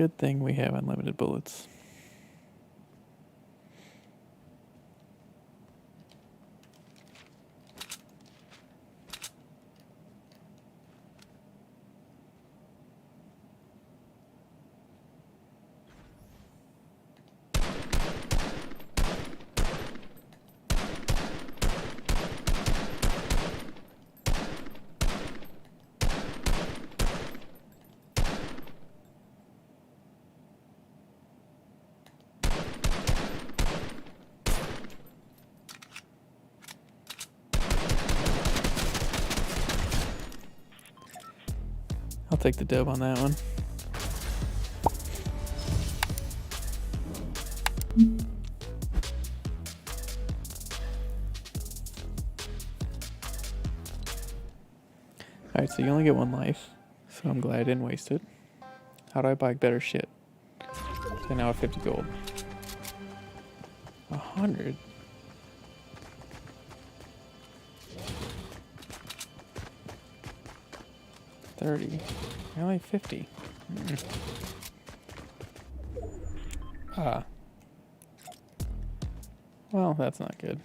Good thing we have unlimited bullets. I'll take the dub on that one. Alright, so you only get 1 life, so I'm glad I didn't waste it. How do I buy better shit? So now I have 50 gold. 100? $30. I only have 50. Ah. Well, that's not good.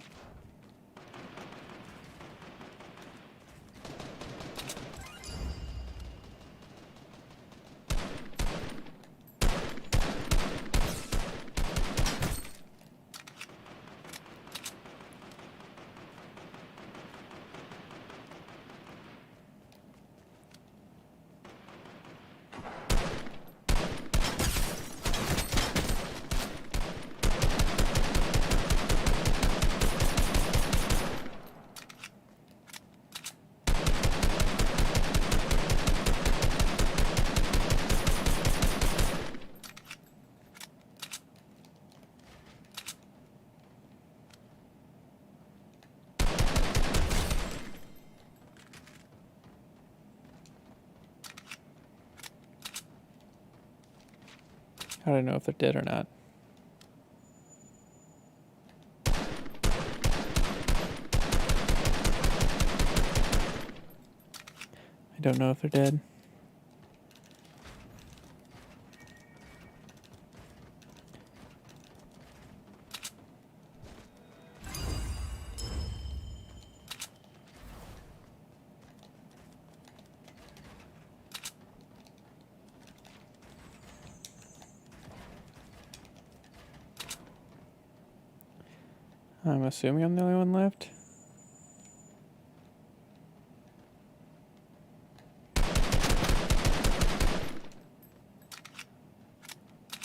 I don't know if they're dead or not. I don't know if they're dead. I'm assuming I'm the only one left.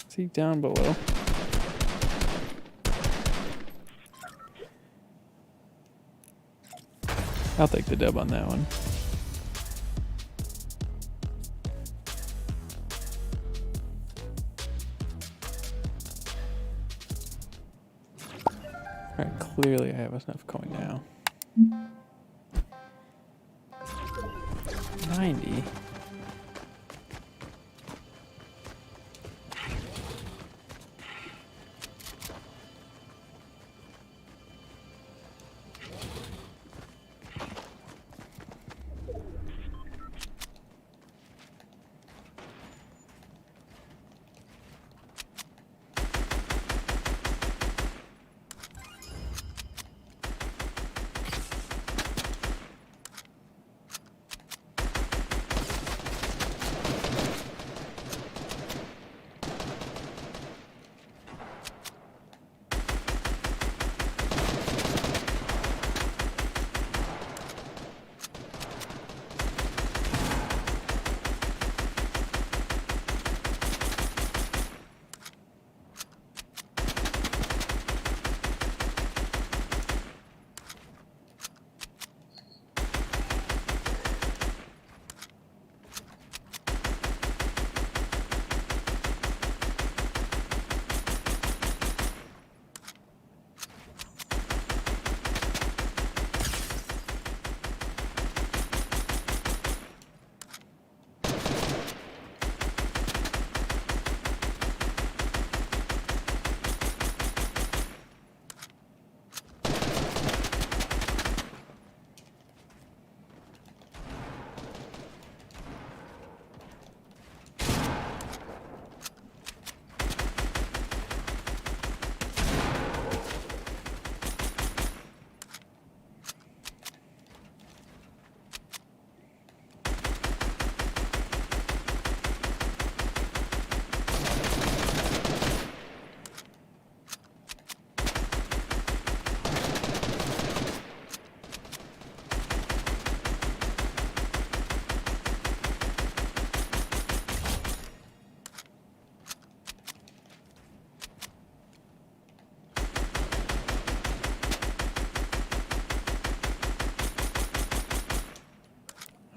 Is he down below? I'll take the dub on that one. Alright, clearly I have enough coin now. 90?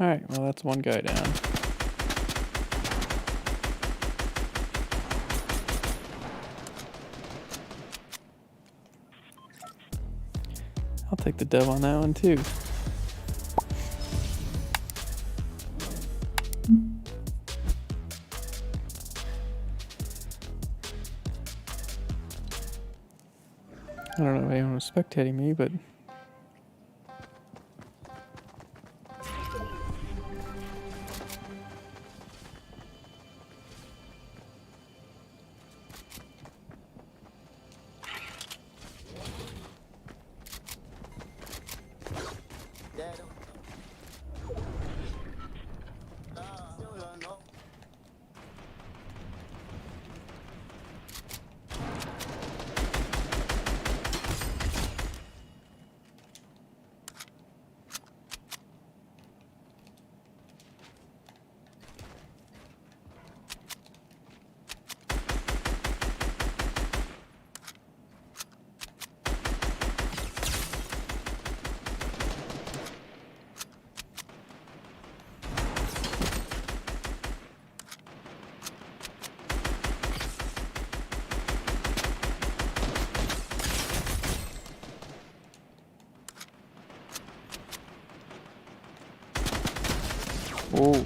Alright, well that's one guy down. I'll take the dub on that one too. I don't know if anyone was spectating me, but oh.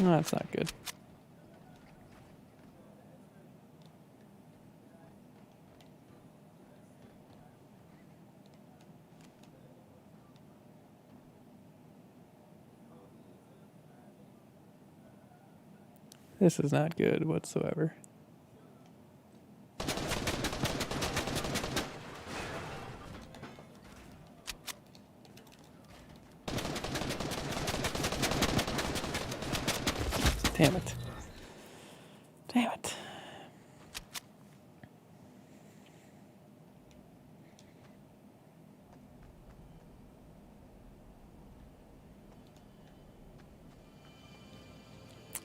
No, that's not good. This is not good whatsoever. Damn it. Damn it.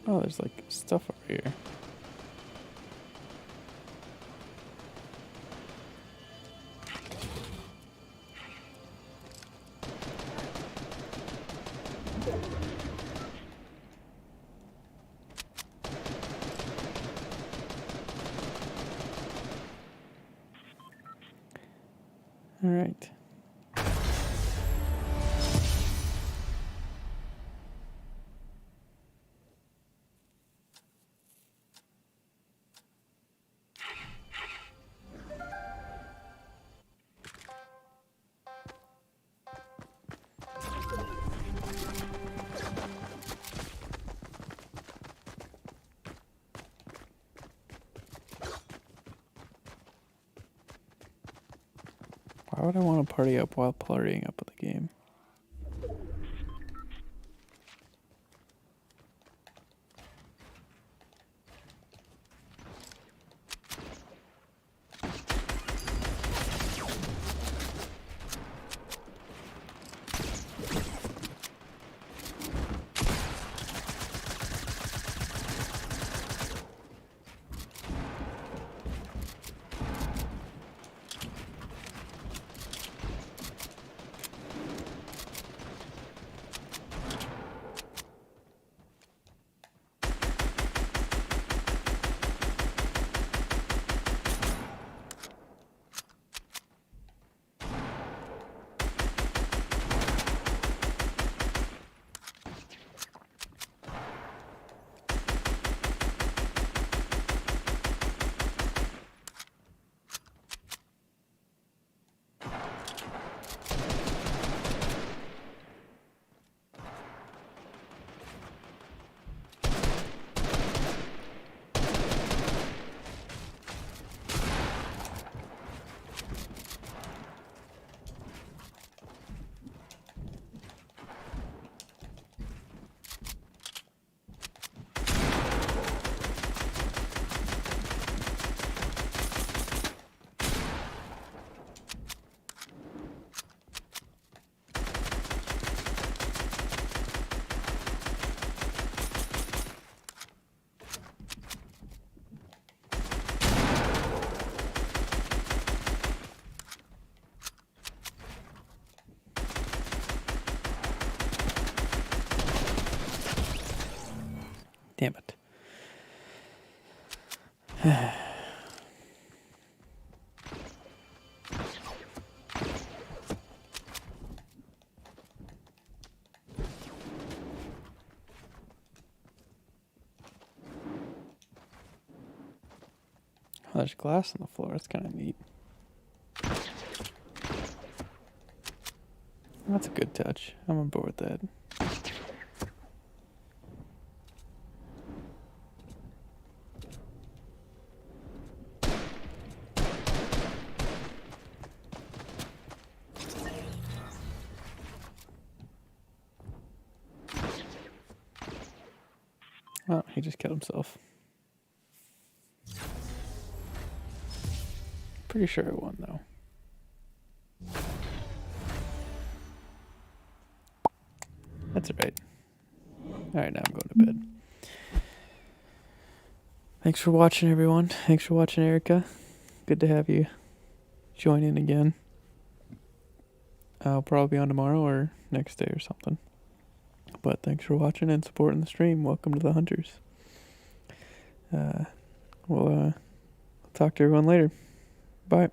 Oh, there's like stuff over here. All right. Why would I want to party up while partying up with the game? Damn it. Oh, there's glass on the floor. That's kind of neat. That's a good touch. I'm on board with that. Oh, he just killed himself. Pretty sure I won, though. That's alright. Alright, now I'm going to bed. Thanks for watching, everyone. Thanks for watching, Erica. Good to have you join in again. I'll probably be on tomorrow or next day or something. But thanks for watching and supporting the stream. Welcome to the Hunters. We'll talk to everyone later. Bye.